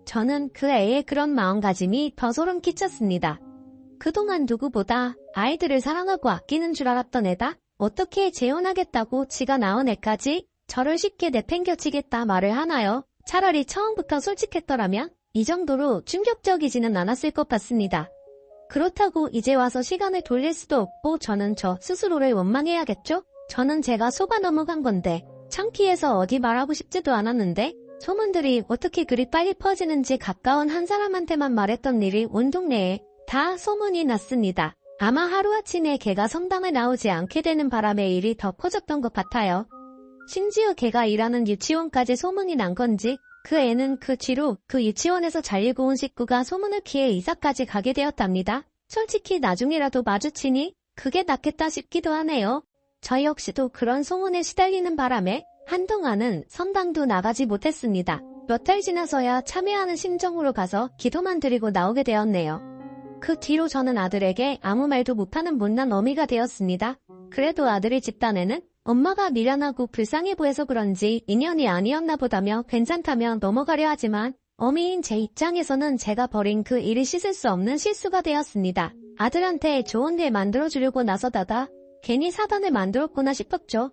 저는 그 애의 그런 마음가짐이 더 소름 끼쳤습니다. 그동안 누구보다 아이들을 사랑하고 아끼는 줄 알았던 애다. 어떻게 재혼하겠다고 지가 낳은 애까지 저를 쉽게 내팽겨치겠다 말을 하나요? 차라리 처음부터 솔직했더라면 이 정도로 충격적이지는 않았을 것 같습니다. 그렇다고 이제 와서 시간을 돌릴 수도 없고 저는 저 스스로를 원망해야겠죠? 저는 제가 속아 넘어간 건데 창피해서 어디 말하고 싶지도 않았는데 소문들이 어떻게 그리 빨리 퍼지는지 가까운 한 사람한테만 말했던 일이 온 동네에 다 소문이 났습니다. 아마 하루아침에 걔가 성당에 나오지 않게 되는 바람에 일이 더 퍼졌던 것 같아요. 심지어 걔가 일하는 유치원까지 소문이 난 건지 그 애는 그 뒤로 그 유치원에서 잘리고 온 식구가 소문을 피해 이사까지 가게 되었답니다. 솔직히 나중에라도 마주치니 그게 낫겠다 싶기도 하네요. 저 역시도 그런 소문에 시달리는 바람에 한동안은 성당도 나가지 못했습니다. 몇 달 지나서야 참회하는 심정으로 가서 기도만 드리고 나오게 되었네요. 그 뒤로 저는 아들에게 아무 말도 못하는 못난 어미가 되었습니다. 그래도 아들의 집단에는 엄마가 미련하고 불쌍해 보여서 그런지 인연이 아니었나 보다며 괜찮다며 넘어가려 하지만 어미인 제 입장에서는 제가 벌인 그 일을 씻을 수 없는 실수가 되었습니다. 아들한테 좋은 일 만들어주려고 나서다가 괜히 사단을 만들었구나 싶었죠.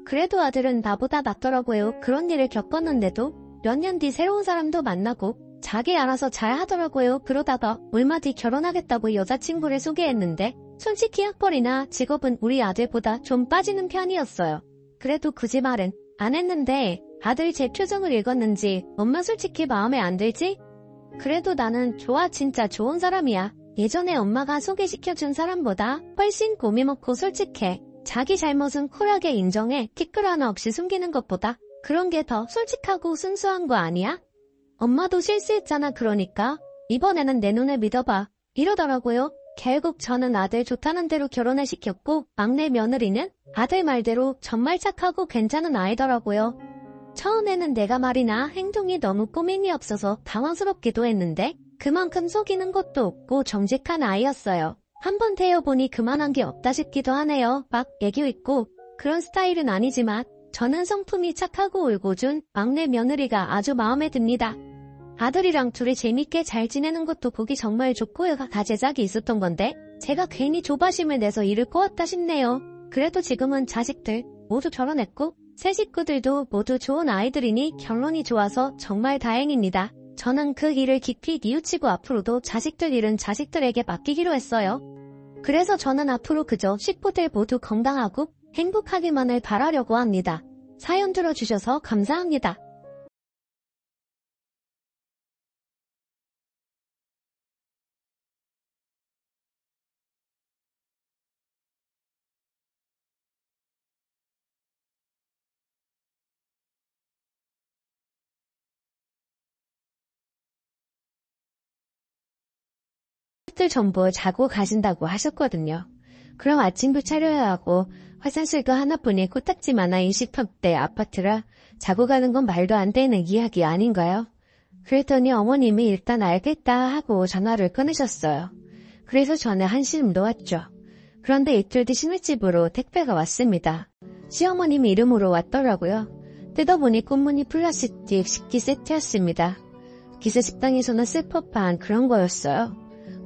그래도 아들은 나보다 낫더라고요. 그런 일을 겪었는데도 몇 년 뒤 새로운 사람도 만나고 자기 알아서 잘 하더라고요. 그러다가 얼마 뒤 결혼하겠다고 여자친구를 소개했는데 솔직히 학벌이나 직업은 우리 아들보다 좀 빠지는 편이었어요. 그래도 굳이 말은 안 했는데 아들 제 표정을 읽었는지 엄마 솔직히 마음에 안 들지? 그래도 나는 좋아 진짜 좋은 사람이야. 예전에 엄마가 소개시켜준 사람보다 훨씬 고미 먹고 솔직해. 자기 잘못은 쿨하게 인정해. 티끌 하나 없이 숨기는 것보다 그런 게 더 솔직하고 순수한 거 아니야? 엄마도 실수했잖아. 그러니까 이번에는 내 눈을 믿어봐. 이러더라고요. 결국 저는 아들 좋다는 대로 결혼을 시켰고 막내 며느리는 아들 말대로 정말 착하고 괜찮은 아이더라고요. 처음에는 내가 말이나 행동이 너무 꼬맹이 없어서 당황스럽기도 했는데 그만큼 속이는 것도 없고 정직한 아이였어요. 한번 태워보니 그만한 게 없다 싶기도 하네요. 막 애교 있고 그런 스타일은 아니지만 저는 성품이 착하고 울고준 막내 며느리가 아주 마음에 듭니다. 아들이랑 둘이 재밌게 잘 지내는 것도 보기 정말 좋고요. 가제작이 있었던 건데 제가 괜히 조바심을 내서 일을 꼬았다 싶네요. 그래도 지금은 자식들 모두 결혼했고 새 식구들도 모두 좋은 아이들이니 결론이 좋아서 정말 다행입니다. 저는 그 일을 깊이 뉘우치고 앞으로도 자식들 일은 자식들에게 맡기기로 했어요. 그래서 저는 앞으로 그저 식구들 모두 건강하고 행복하기만을 바라려고 합니다. 사연 들어주셔서 감사합니다. 이틀 전부 자고 가신다고 하셨거든요. 그럼 아침도 차려야 하고 화장실도 하나뿐인 코딱지 하나 20평대 아파트라 자고 가는 건 말도 안 되는 이야기 아닌가요? 그랬더니 어머님이 일단 알겠다 하고 전화를 끊으셨어요. 그래서 저는 한시름 놓았죠. 그런데 이틀 뒤 신혼집으로 택배가 왔습니다. 시어머님 이름으로 왔더라고요. 뜯어보니 꽃무늬 플라스틱 식기 세트였습니다. 기세 식당에서는 쓸 법한 그런 거였어요.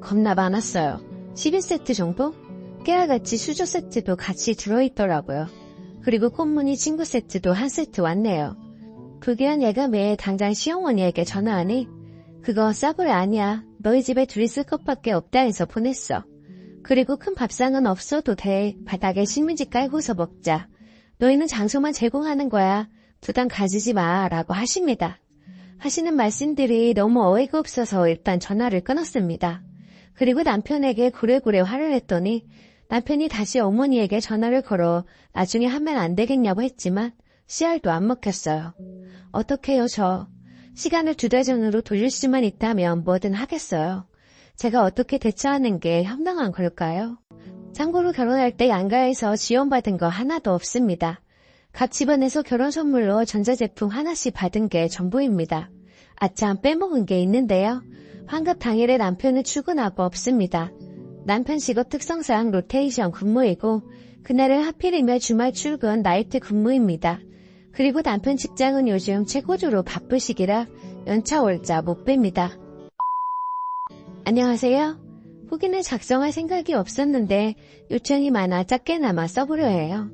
겁나 많았어요. 11세트 정도? 깨알같이 수저 세트도 같이 들어있더라고요. 그리고 꽃무늬 친구 세트도 한 세트 왔네요. 불길한 얘가 매일 당장 시어머니에게 전화하니 그거 싸구려 아니야. 너희 집에 둘이 쓸 것밖에 없다 해서 보냈어. 그리고 큰 밥상은 없어도 돼. 바닥에 식민지 깔고서 먹자. 너희는 장소만 제공하는 거야. 부담 가지지 마 라고 하십니다. 하시는 말씀들이 너무 어이가 없어서 일단 전화를 끊었습니다. 그리고 남편에게 고래고래 화를 냈더니 남편이 다시 어머니에게 전화를 걸어 나중에 하면 안 되겠냐고 했지만 씨알도 안 먹혔어요. 어떡해요 저. 시간을 2달 전으로 돌릴 수만 있다면 뭐든 하겠어요. 제가 어떻게 대처하는 게 현명한 걸까요? 참고로 결혼할 때 양가에서 지원받은 거 하나도 없습니다. 각 집안에서 결혼 선물로 전자제품 하나씩 받은 게 전부입니다. 아참 빼먹은 게 있는데요. 환갑 당일에 남편은 출근하고 없습니다. 남편 직업 특성상 로테이션 근무이고 그날은 하필이면 주말 출근 나이트 근무입니다. 그리고 남편 직장은 요즘 최고조로 바쁘시기라 연차 월자 못 뺍니다. 안녕하세요. 후기는 작성할 생각이 없었는데 요청이 많아 작게나마 써보려 해요.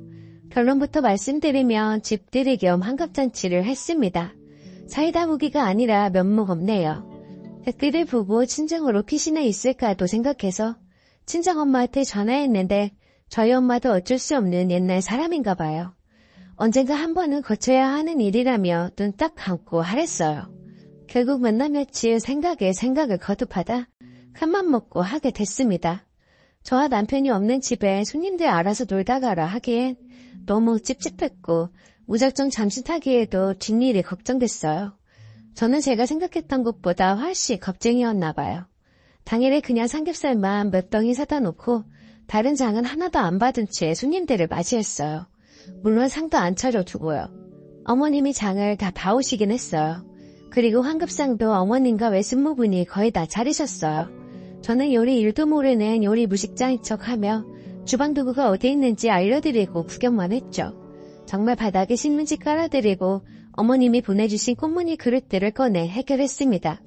결론부터 말씀드리면 집들이 겸 환갑잔치를 했습니다. 사이다 후기가 아니라 면목 없네요. 댓글을 보고 친정으로 피신해 있을까도 생각해서 친정엄마한테 전화했는데 저희 엄마도 어쩔 수 없는 옛날 사람인가 봐요. 언젠가 한 번은 거쳐야 하는 일이라며 눈 딱 감고 하랬어요. 결국 몇 날 며칠 생각에 생각을 거듭하다 큰맘 먹고 하게 됐습니다. 저와 남편이 없는 집에 손님들 알아서 놀다 가라 하기엔 너무 찝찝했고 무작정 잠시 타기에도 뒷일이 걱정됐어요. 저는 제가 생각했던 것보다 훨씬 겁쟁이였나 봐요. 당일에 그냥 삼겹살만 몇 덩이 사다 놓고 다른 장은 하나도 안 받은 채 손님들을 맞이했어요. 물론 상도 안 차려두고요. 어머님이 장을 다 봐오시긴 했어요. 그리고 환급상도 어머님과 외숙모분이 거의 다 차리셨어요. 저는 요리 일도 모르는 요리 무식장인 척하며 주방 도구가 어디 있는지 알려드리고 구경만 했죠. 정말 바닥에 신문지 깔아드리고 어머님이 보내주신 꽃무늬 그릇들을 꺼내 해결했습니다.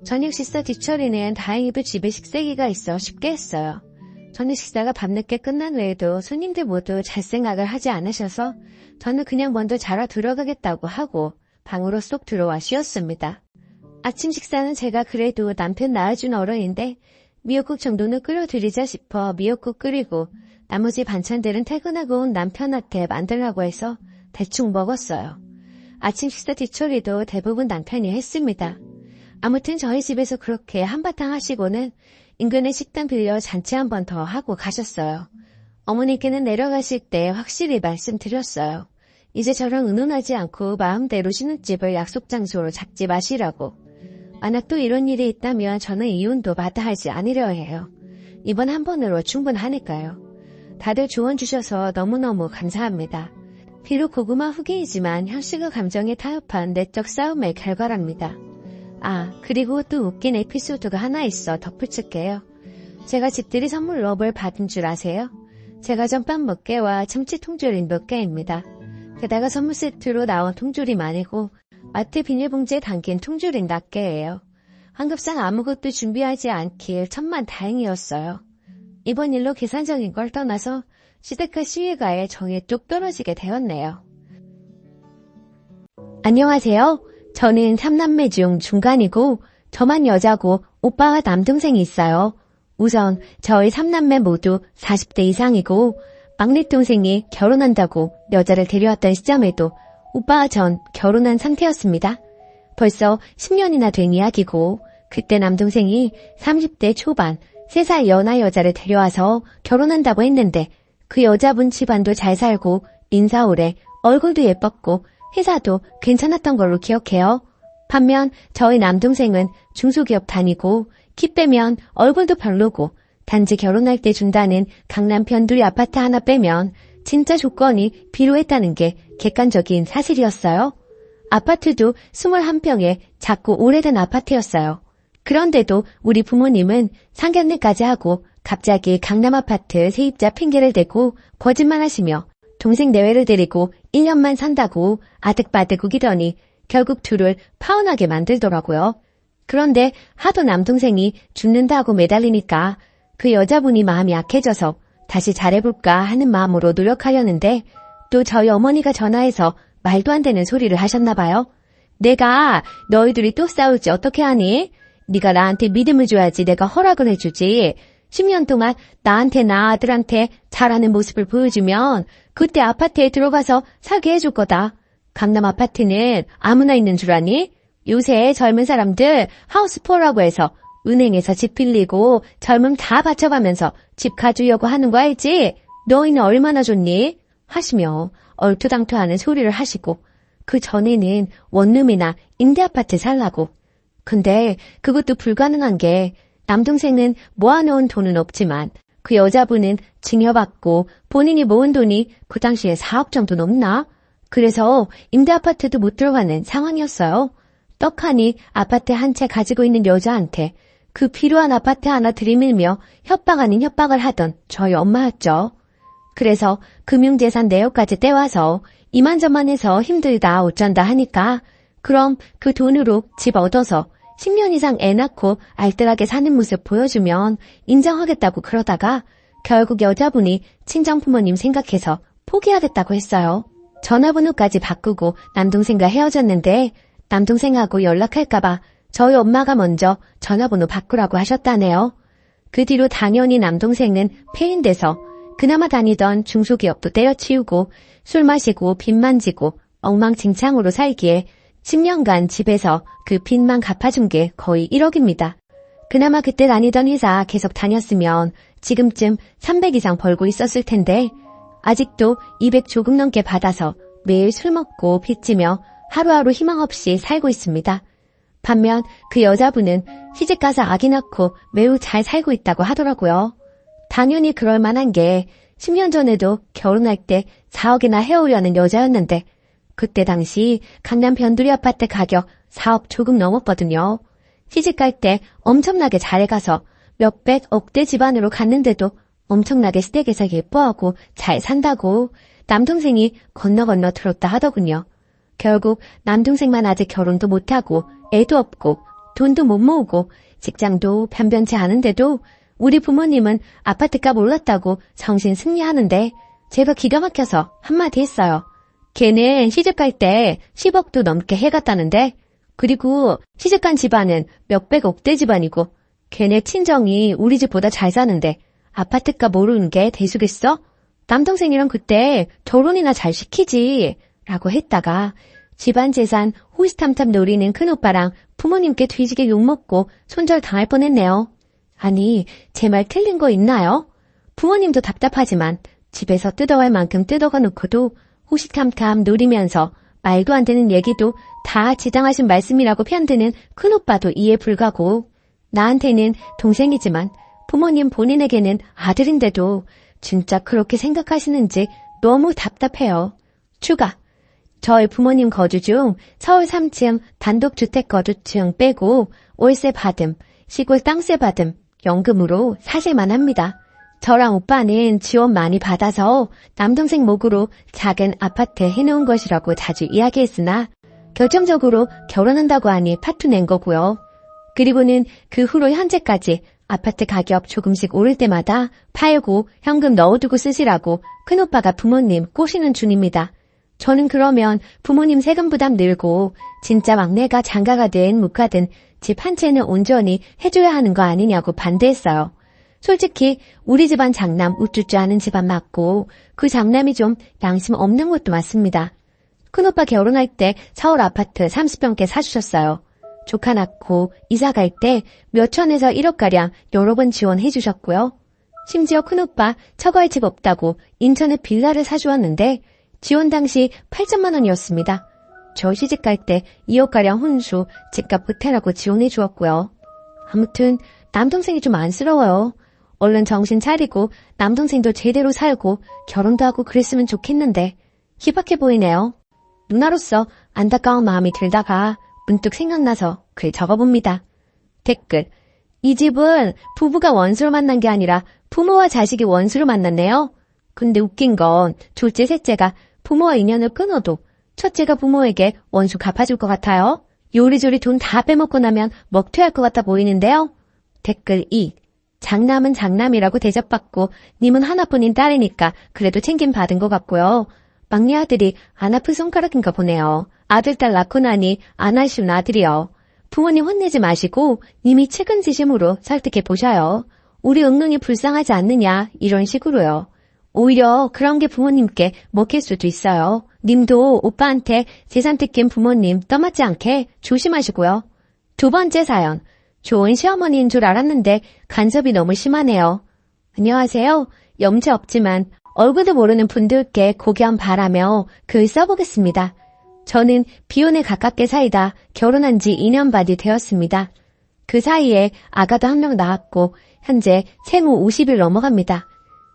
저녁 식사 뒤처리는 다행히도 집에 식세기가 있어 쉽게 했어요. 저녁 식사가 밤늦게 끝난 후에도 손님들 모두 잘 생각을 하지 않으셔서 저는 그냥 먼저 자러 들어가겠다고 하고 방으로 쏙 들어와 쉬었습니다. 아침 식사는 제가 그래도 남편 낳아준 어른인데 미역국 정도는 끓여드리자 싶어 미역국 끓이고 나머지 반찬들은 퇴근하고 온 남편한테 만들라고 해서 대충 먹었어요. 아침 식사 뒤처리도 대부분 남편이 했습니다. 아무튼 저희 집에서 그렇게 한바탕 하시고는 인근에 식당 빌려 잔치 한 번 더 하고 가셨어요. 어머니께는 내려가실 때 확실히 말씀드렸어요. 이제 저랑 의논하지 않고 마음대로 쉬는 집을 약속 장소로 잡지 마시라고. 만약 또 이런 일이 있다면 저는 이혼도 마다하지 않으려 해요. 이번 한 번으로 충분하니까요. 다들 조언 주셔서 너무너무 감사합니다. 비록 고구마 후기이지만 현실과 감정에 타협한 내적 싸움의 결과랍니다. 아, 그리고 또 웃긴 에피소드가 하나 있어 덧붙일게요. 제가 집들이 선물로 뭘 받은 줄 아세요? 제가 전밥 몇 개와 참치 통조림 몇 개입니다. 게다가 선물 세트로 나온 통조림 아니고 마트 비닐봉지에 담긴 통조림 낱 개예요. 환급상 아무것도 준비하지 않길 천만 다행이었어요. 이번 일로 계산적인 걸 떠나서 시댁과 시위가에 정이 뚝 떨어지게 되었네요. 안녕하세요. 저는 3남매 중 중간이고 저만 여자고 오빠와 남동생이 있어요. 우선 저희 3남매 모두 40대 이상이고 막내 동생이 결혼한다고 여자를 데려왔던 시점에도 오빠와 전 결혼한 상태였습니다. 벌써 10년이나 된 이야기고 그때 남동생이 30대 초반 3살 연하 여자를 데려와서 결혼한다고 했는데 그 여자분 집안도 잘 살고 인사 오래 얼굴도 예뻤고 회사도 괜찮았던 걸로 기억해요. 반면 저희 남동생은 중소기업 다니고 키 빼면 얼굴도 별로고 단지 결혼할 때 준다는 강남 변두리 아파트 하나 빼면 진짜 조건이 비로했다는 게 객관적인 사실이었어요. 아파트도 21평에 작고 오래된 아파트였어요. 그런데도 우리 부모님은 상견례까지 하고 갑자기 강남 아파트 세입자 핑계를 대고 거짓말하시며 동생 내외를 데리고 1년만 산다고 아득바득 우기더니 결국 둘을 파혼하게 만들더라고요. 그런데 하도 남동생이 죽는다고 매달리니까 그 여자분이 마음이 약해져서 다시 잘해볼까 하는 마음으로 노력하려는데 또 저희 어머니가 전화해서 말도 안 되는 소리를 하셨나봐요. 내가 너희들이 또 싸울지 어떻게 하니? 네가 나한테 믿음을 줘야지 내가 허락을 해주지. 10년 동안 나한테나 아들한테 잘하는 모습을 보여주면 그때 아파트에 들어가서 살게 해줄 거다. 강남 아파트는 아무나 있는 줄 아니? 요새 젊은 사람들 하우스푸어라고 해서 은행에서 집 빌리고 젊음 다 바쳐가면서 집 가주려고 하는 거 알지? 너희는 얼마나 좋니? 하시며 얼토당토하는 소리를 하시고 그 전에는 원룸이나 임대아파트 살라고. 근데 그것도 불가능한 게 남동생은 모아놓은 돈은 없지만 그 여자분은 증여받고 본인이 모은 돈이 그 당시에 4억 정도 넘나? 그래서 임대아파트도 못 들어가는 상황이었어요. 떡하니 아파트 한 채 가지고 있는 여자한테 그 필요한 아파트 하나 들이밀며 협박 아닌 협박을 하던 저희 엄마였죠. 그래서 금융재산 내역까지 떼와서 이만저만해서 힘들다 어쩐다 하니까 그럼 그 돈으로 집 얻어서 10년 이상 애 낳고 알뜰하게 사는 모습 보여주면 인정하겠다고 그러다가 결국 여자분이 친정부모님 생각해서 포기하겠다고 했어요. 전화번호까지 바꾸고 남동생과 헤어졌는데 남동생하고 연락할까봐 저희 엄마가 먼저 전화번호 바꾸라고 하셨다네요. 그 뒤로 당연히 남동생은 폐인돼서 그나마 다니던 중소기업도 때려치우고 술 마시고 빚 만지고 엉망진창으로 살기에 10년간 집에서 그 빚만 갚아준 게 거의 1억입니다. 그나마 그때 다니던 회사 계속 다녔으면 지금쯤 300 이상 벌고 있었을 텐데 아직도 200 조금 넘게 받아서 매일 술 먹고 빚지며 하루하루 희망 없이 살고 있습니다. 반면 그 여자분은 시집가서 아기 낳고 매우 잘 살고 있다고 하더라고요. 당연히 그럴 만한 게 10년 전에도 결혼할 때 4억이나 해오려는 여자였는데 그때 당시 강남 변두리 아파트 가격 4억 조금 넘었거든요. 시집갈 때 엄청나게 잘해가서 몇백 억대 집안으로 갔는데도 엄청나게 시댁에서 예뻐하고 잘 산다고 남동생이 건너 들었다 하더군요. 결국 남동생만 아직 결혼도 못하고 애도 없고 돈도 못 모으고 직장도 변변치 않은데도 우리 부모님은 아파트값 올랐다고 정신 승리하는데 제가 기가 막혀서 한마디 했어요. 걔는 시집갈 때 10억도 넘게 해갔다는데 그리고 시집간 집안은 몇백 억대 집안이고 걔네 친정이 우리 집보다 잘 사는데 아파트값 모르는 게 대수겠어? 남동생이랑 그때 결혼이나 잘 시키지 라고 했다가 집안 재산 호시탐탐 노리는 큰오빠랑 부모님께 뒤지게 욕먹고 손절 당할 뻔했네요. 아니, 제 말 틀린 거 있나요? 부모님도 답답하지만 집에서 뜯어갈 만큼 뜯어가 놓고도 호시탐탐 노리면서 말도 안 되는 얘기도 다 지당하신 말씀이라고 편드는 큰오빠도 이해 불가고 나한테는 동생이지만 부모님 본인에게는 아들인데도 진짜 그렇게 생각하시는지 너무 답답해요. 추가. 저희 부모님 거주 중 서울 3층 단독주택 거주층 빼고 월세 받음, 시골 땅세 받음, 연금으로 사실만 합니다. 저랑 오빠는 지원 많이 받아서 남동생 목으로 작은 아파트 해놓은 것이라고 자주 이야기했으나 결정적으로 결혼한다고 하니 파투 낸 거고요. 그리고는 그 후로 현재까지 아파트 가격 조금씩 오를 때마다 팔고 현금 넣어두고 쓰시라고 큰오빠가 부모님 꼬시는 중입니다. 저는 그러면 부모님 세금 부담 늘고 진짜 막내가 장가가든 묵가든 집 한 채는 온전히 해줘야 하는 거 아니냐고 반대했어요. 솔직히 우리 집안 장남 우쭈쭈 하는 집안 맞고 그 장남이 좀 양심 없는 것도 맞습니다. 큰오빠 결혼할 때 서울 아파트 30평대 사주셨어요. 조카 낳고 이사 갈 때 몇천에서 1억가량 여러 번 지원해 주셨고요. 심지어 큰오빠 처가에 집 없다고 인천에 빌라를 사주었는데 지원 당시 8천만 원이었습니다. 저 시집갈 때 2억가량 혼수 집값 보태라고 지원해 주었고요. 아무튼 남동생이 좀 안쓰러워요. 얼른 정신 차리고 남동생도 제대로 살고 결혼도 하고 그랬으면 좋겠는데 희박해 보이네요. 누나로서 안타까운 마음이 들다가 문득 생각나서 글 적어봅니다. 댓글. 이 집은 부부가 원수로 만난 게 아니라 부모와 자식이 원수로 만났네요. 근데 웃긴 건 둘째, 셋째가 부모와 인연을 끊어도 첫째가 부모에게 원수 갚아줄 것 같아요. 요리조리 돈 다 빼먹고 나면 먹튀할 것 같아 보이는데요. 댓글 2. 장남은 장남이라고 대접받고 님은 하나뿐인 딸이니까 그래도 챙김 받은 것 같고요. 막내 아들이 안 아픈 손가락인가 보네요. 아들, 딸 낳고 나니 안 아쉬운 아들이요. 부모님 혼내지 마시고 님이 측은지심으로 설득해 보셔요. 우리 응능이 불쌍하지 않느냐 이런 식으로요. 오히려 그런 게 부모님께 먹힐 수도 있어요. 님도 오빠한테 재산 뜯긴 부모님 떠맡지 않게 조심하시고요. 두 번째 사연. 좋은 시어머니인 줄 알았는데 간섭이 너무 심하네요. 안녕하세요. 염치 없지만 얼굴도 모르는 분들께 고견 바라며 글 써보겠습니다. 저는 비혼에 가깝게 살다 결혼한 지 2년 반이 되었습니다. 그 사이에 아가도 한 명 낳았고 현재 생후 50일 넘어갑니다.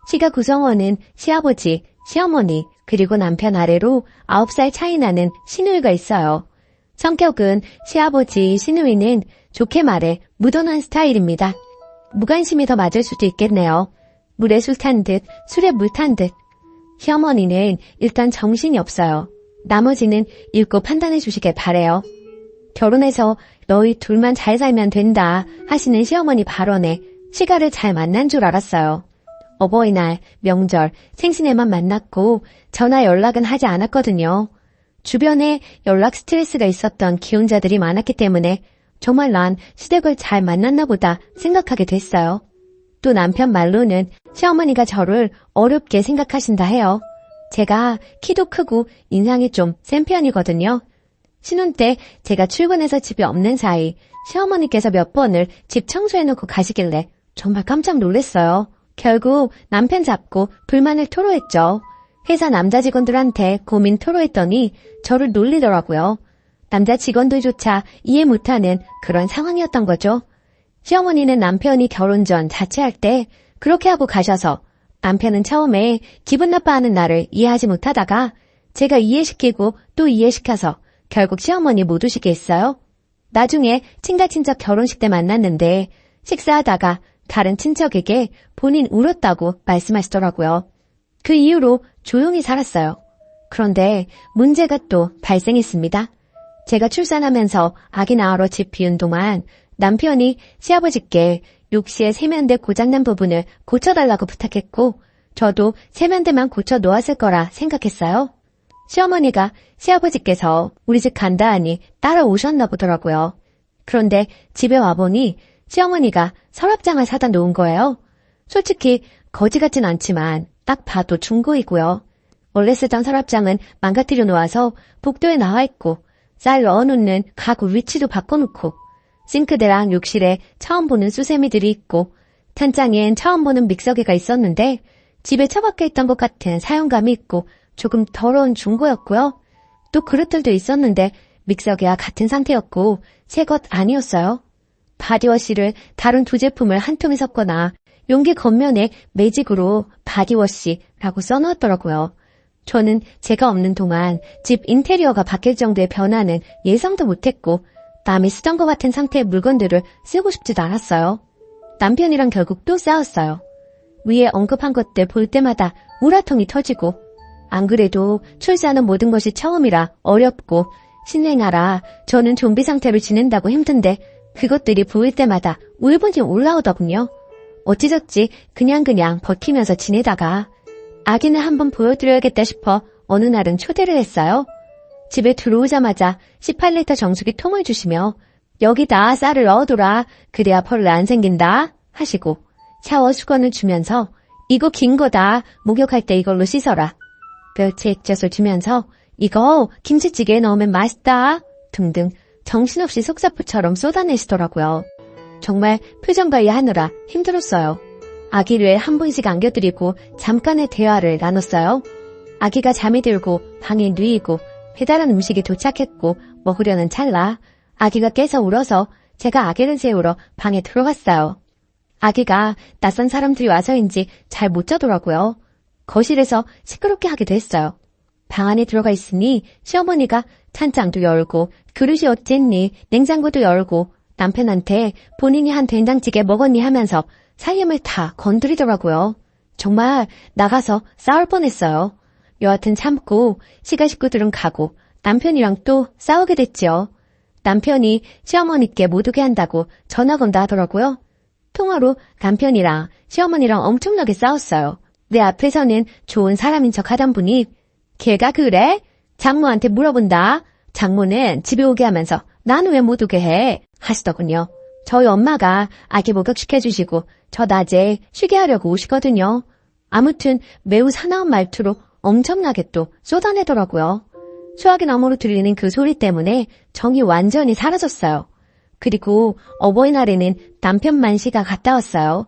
시가 구성원은 시아버지, 시어머니, 그리고 남편 아래로 9살 차이 나는 시누이가 있어요. 성격은 시아버지, 시누이는 좋게 말해 무던한 스타일입니다. 무관심이 더 맞을 수도 있겠네요. 물에 술 탄 듯, 술에 물 탄 듯. 시어머니는 일단 정신이 없어요. 나머지는 읽고 판단해 주시길 바래요. 결혼해서 너희 둘만 잘 살면 된다 하시는 시어머니 발언에 시가를 잘 만난 줄 알았어요. 어버이날, 명절, 생신에만 만났고 전화 연락은 하지 않았거든요. 주변에 연락 스트레스가 있었던 기혼자들이 많았기 때문에 정말 난 시댁을 잘 만났나 보다 생각하게 됐어요. 또 남편 말로는 시어머니가 저를 어렵게 생각하신다 해요. 제가 키도 크고 인상이 좀 센 편이거든요. 신혼 때 제가 출근해서 집에 없는 사이 시어머니께서 몇 번을 집 청소해놓고 가시길래 정말 깜짝 놀랐어요. 결국 남편 잡고 불만을 토로했죠. 회사 남자 직원들한테 고민 토로했더니 저를 놀리더라고요. 남자 직원들조차 이해 못하는 그런 상황이었던 거죠. 시어머니는 남편이 결혼 전 자취할 때 그렇게 하고 가셔서 남편은 처음에 기분 나빠하는 나를 이해하지 못하다가 제가 이해시키고 또 이해시켜서 결국 시어머니 못 오시게 했어요. 나중에 친가친척 결혼식 때 만났는데 식사하다가 다른 친척에게 본인 울었다고 말씀하시더라고요. 그 이후로 조용히 살았어요. 그런데 문제가 또 발생했습니다. 제가 출산하면서 아기 낳으러 집 비운 동안 남편이 시아버지께 욕실에 세면대 고장난 부분을 고쳐달라고 부탁했고 저도 세면대만 고쳐 놓았을 거라 생각했어요. 시어머니가 시아버지께서 우리 집 간다 하니 따라오셨나 보더라고요. 그런데 집에 와보니 시어머니가 서랍장을 사다 놓은 거예요. 솔직히 거지 같진 않지만 딱 봐도 중고이고요. 원래 쓰던 서랍장은 망가뜨려 놓아서 복도에 나와 있고 쌀 넣어놓는 가구 위치도 바꿔놓고 싱크대랑 욕실에 처음 보는 수세미들이 있고 탄장엔 처음 보는 믹서기가 있었는데 집에 처박혀 있던 것 같은 사용감이 있고 조금 더러운 중고였고요. 또 그릇들도 있었는데 믹서기와 같은 상태였고 새 것 아니었어요. 바디워시를 다른 두 제품을 한 통에 섞거나 용기 겉면에 매직으로 바디워시라고 써놓았더라고요. 저는 제가 없는 동안 집 인테리어가 바뀔 정도의 변화는 예상도 못했고 남이 쓰던 것 같은 상태의 물건들을 쓰고 싶지도 않았어요. 남편이랑 결국 또 싸웠어요. 위에 언급한 것들 볼 때마다 우라통이 터지고 안 그래도 출산은 모든 것이 처음이라 어렵고 신생아라 저는 좀비 상태로 지낸다고 힘든데 그것들이 보일 때마다 울분이 올라오더군요. 어찌저찌 그냥 버티면서 지내다가 아기는 한번 보여드려야겠다 싶어 어느 날은 초대를 했어요. 집에 들어오자마자 18리터 정수기 통을 주시며 여기다 쌀을 넣어둬라 그래야 벌레 안 생긴다 하시고 샤워 수건을 주면서 이거 긴 거다 목욕할 때 이걸로 씻어라 멸치 액젓을 주면서 이거 김치찌개에 넣으면 맛있다 등등 정신없이 속사포처럼 쏟아내시더라고요. 정말 표정 관리하느라 힘들었어요. 아기를 한 번씩 안겨드리고 잠깐의 대화를 나눴어요. 아기가 잠이 들고 방에 누이고 배달한 음식이 도착했고 먹으려는 찰나 아기가 깨서 울어서 제가 아기를 재우러 방에 들어갔어요. 아기가 낯선 사람들이 와서인지 잘 못 자더라고요. 거실에서 시끄럽게 하기도 했어요. 방 안에 들어가 있으니 시어머니가 찬장도 열고 그릇이 어쨌니 냉장고도 열고 남편한테 본인이 한 된장찌개 먹었니 하면서 살림을 다 건드리더라고요. 정말 나가서 싸울 뻔했어요. 여하튼 참고 시가 식구들은 가고 남편이랑 또 싸우게 됐지요. 남편이 시어머니께 못 오게 한다고 전화 건다 하더라고요. 통화로 남편이랑 시어머니랑 엄청나게 싸웠어요. 내 앞에서는 좋은 사람인 척 하던 분이 걔가 그래? 장모한테 물어본다. 장모는 집에 오게 하면서 나는 왜 못 오게 해? 하시더군요. 저희 엄마가 아기 목욕시켜주시고 저 낮에 쉬게 하려고 오시거든요. 아무튼 매우 사나운 말투로 엄청나게 또 쏟아내더라고요. 수화기 너머로 들리는 그 소리 때문에 정이 완전히 사라졌어요. 그리고 어버이날에는 남편 만시가 갔다 왔어요.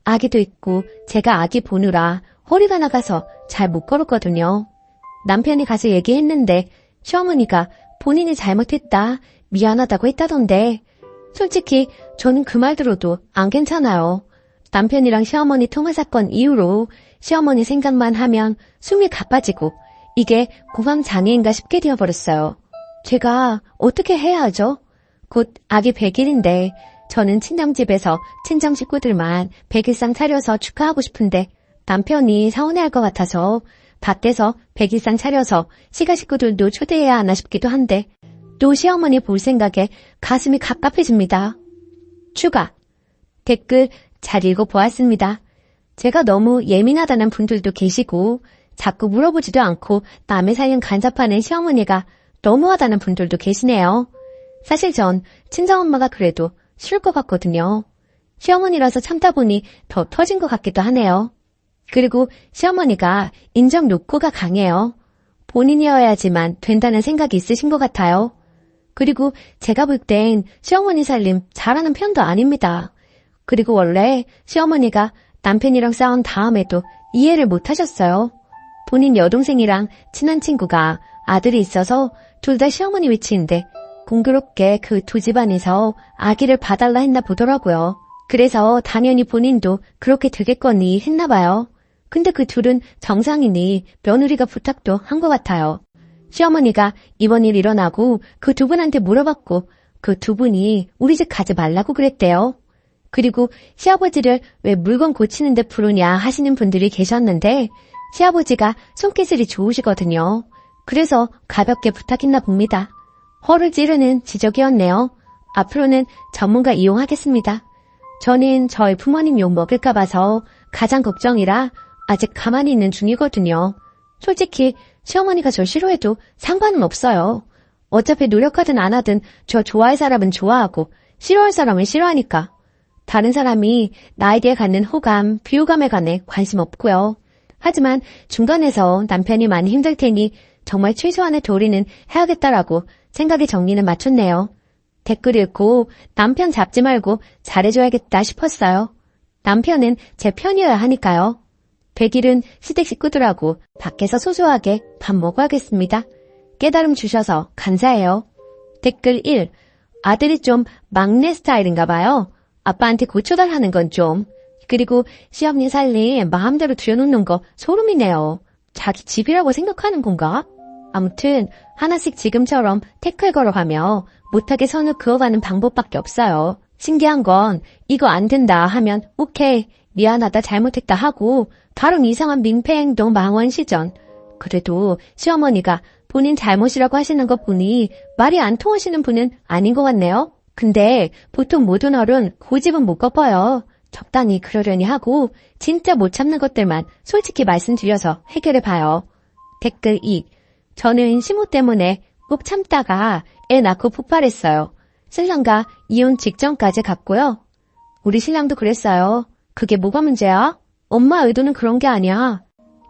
아기도 있고 제가 아기 보느라 허리가 나가서 잘 못 걸었거든요. 남편이 가서 얘기했는데 시어머니가 본인이 잘못했다, 미안하다고 했다던데 솔직히 저는 그 말 들어도 안 괜찮아요. 남편이랑 시어머니 통화 사건 이후로 시어머니 생각만 하면 숨이 가빠지고 이게 공황장애인가 싶게 되어버렸어요. 제가 어떻게 해야 하죠? 곧 아기 100일인데 저는 친정집에서 친정 식구들만 100일상 차려서 축하하고 싶은데 남편이 서운해할 것 같아서 밖에서 100일상 차려서 시가 식구들도 초대해야 하나 싶기도 한데 또 시어머니 볼 생각에 가슴이 갑갑해집니다. 추가 댓글 잘 읽어보았습니다. 제가 너무 예민하다는 분들도 계시고 자꾸 물어보지도 않고 남의 사연 간섭하는 시어머니가 너무하다는 분들도 계시네요. 사실 전 친정엄마가 그래도 싫을 것 같거든요. 시어머니라서 참다 보니 더 터진 것 같기도 하네요. 그리고 시어머니가 인정 욕구가 강해요. 본인이어야지만 된다는 생각이 있으신 것 같아요. 그리고 제가 볼 땐 시어머니 살림 잘하는 편도 아닙니다. 그리고 원래 시어머니가 남편이랑 싸운 다음에도 이해를 못 하셨어요. 본인 여동생이랑 친한 친구가 아들이 있어서 둘 다 시어머니 위치인데 공교롭게 그 두 집안에서 아기를 봐달라 했나 보더라고요. 그래서 당연히 본인도 그렇게 되겠거니 했나 봐요. 근데 그 둘은 정상이니 며느리가 부탁도 한 것 같아요. 시어머니가 이번 일 일어나고 그 두 분한테 물어봤고 그 두 분이 우리 집 가지 말라고 그랬대요. 그리고 시아버지를 왜 물건 고치는데 부르냐 하시는 분들이 계셨는데 시아버지가 손기술이 좋으시거든요. 그래서 가볍게 부탁했나 봅니다. 허를 찌르는 지적이었네요. 앞으로는 전문가 이용하겠습니다. 저는 저희 부모님 욕 먹을까 봐서 가장 걱정이라 아직 가만히 있는 중이거든요. 솔직히 시어머니가 저 싫어해도 상관은 없어요. 어차피 노력하든 안 하든 저 좋아할 사람은 좋아하고 싫어할 사람은 싫어하니까. 다른 사람이 나에 대해 갖는 호감, 비호감에 관해 관심 없고요. 하지만 중간에서 남편이 많이 힘들 테니 정말 최소한의 도리는 해야겠다라고 생각의 정리는 맞췄네요. 댓글 읽고 남편 잡지 말고 잘해줘야겠다 싶었어요. 남편은 제 편이어야 하니까요. 100일은 시댁 식구들하고 밖에서 소소하게 밥 먹어야겠습니다. 깨달음 주셔서 감사해요. 댓글 1. 아들이 좀 막내 스타일인가 봐요. 아빠한테 고쳐달라는 건 좀. 그리고 시어머니 살림 마음대로 들여놓는 거 소름이네요. 자기 집이라고 생각하는 건가? 아무튼 하나씩 지금처럼 태클 걸어가며 못하게 선을 그어가는 방법밖에 없어요. 신기한 건 이거 안 된다 하면 오케이, 미안하다, 잘못했다 하고 다른 이상한 민폐 행동 망원 시전. 그래도 시어머니가 본인 잘못이라고 하시는 거 보니 말이 안 통하시는 분은 아닌 것 같네요. 근데 보통 모든 어른 고집은 못 꺾어요. 적당히 그러려니 하고 진짜 못 참는 것들만 솔직히 말씀드려서 해결해봐요. 댓글 2. 저는 시모 때문에 꼭 참다가 애 낳고 폭발했어요. 신랑과 이혼 직전까지 갔고요. 우리 신랑도 그랬어요. 그게 뭐가 문제야? 엄마 의도는 그런 게 아니야.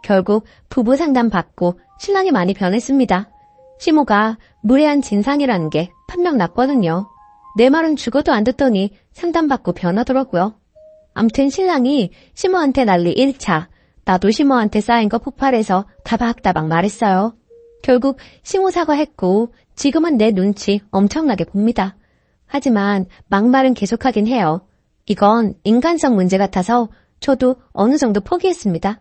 결국 부부 상담 받고 신랑이 많이 변했습니다. 시모가 무례한 진상이라는 게 판명 났거든요. 내 말은 죽어도 안 듣더니 상담받고 변하더라고요. 암튼 신랑이 시모한테 난리 1차, 나도 시모한테 쌓인 거 폭발해서 다박다박 말했어요. 결국 시모 사과했고 지금은 내 눈치 엄청나게 봅니다. 하지만 막말은 계속하긴 해요. 이건 인간성 문제 같아서 저도 어느 정도 포기했습니다.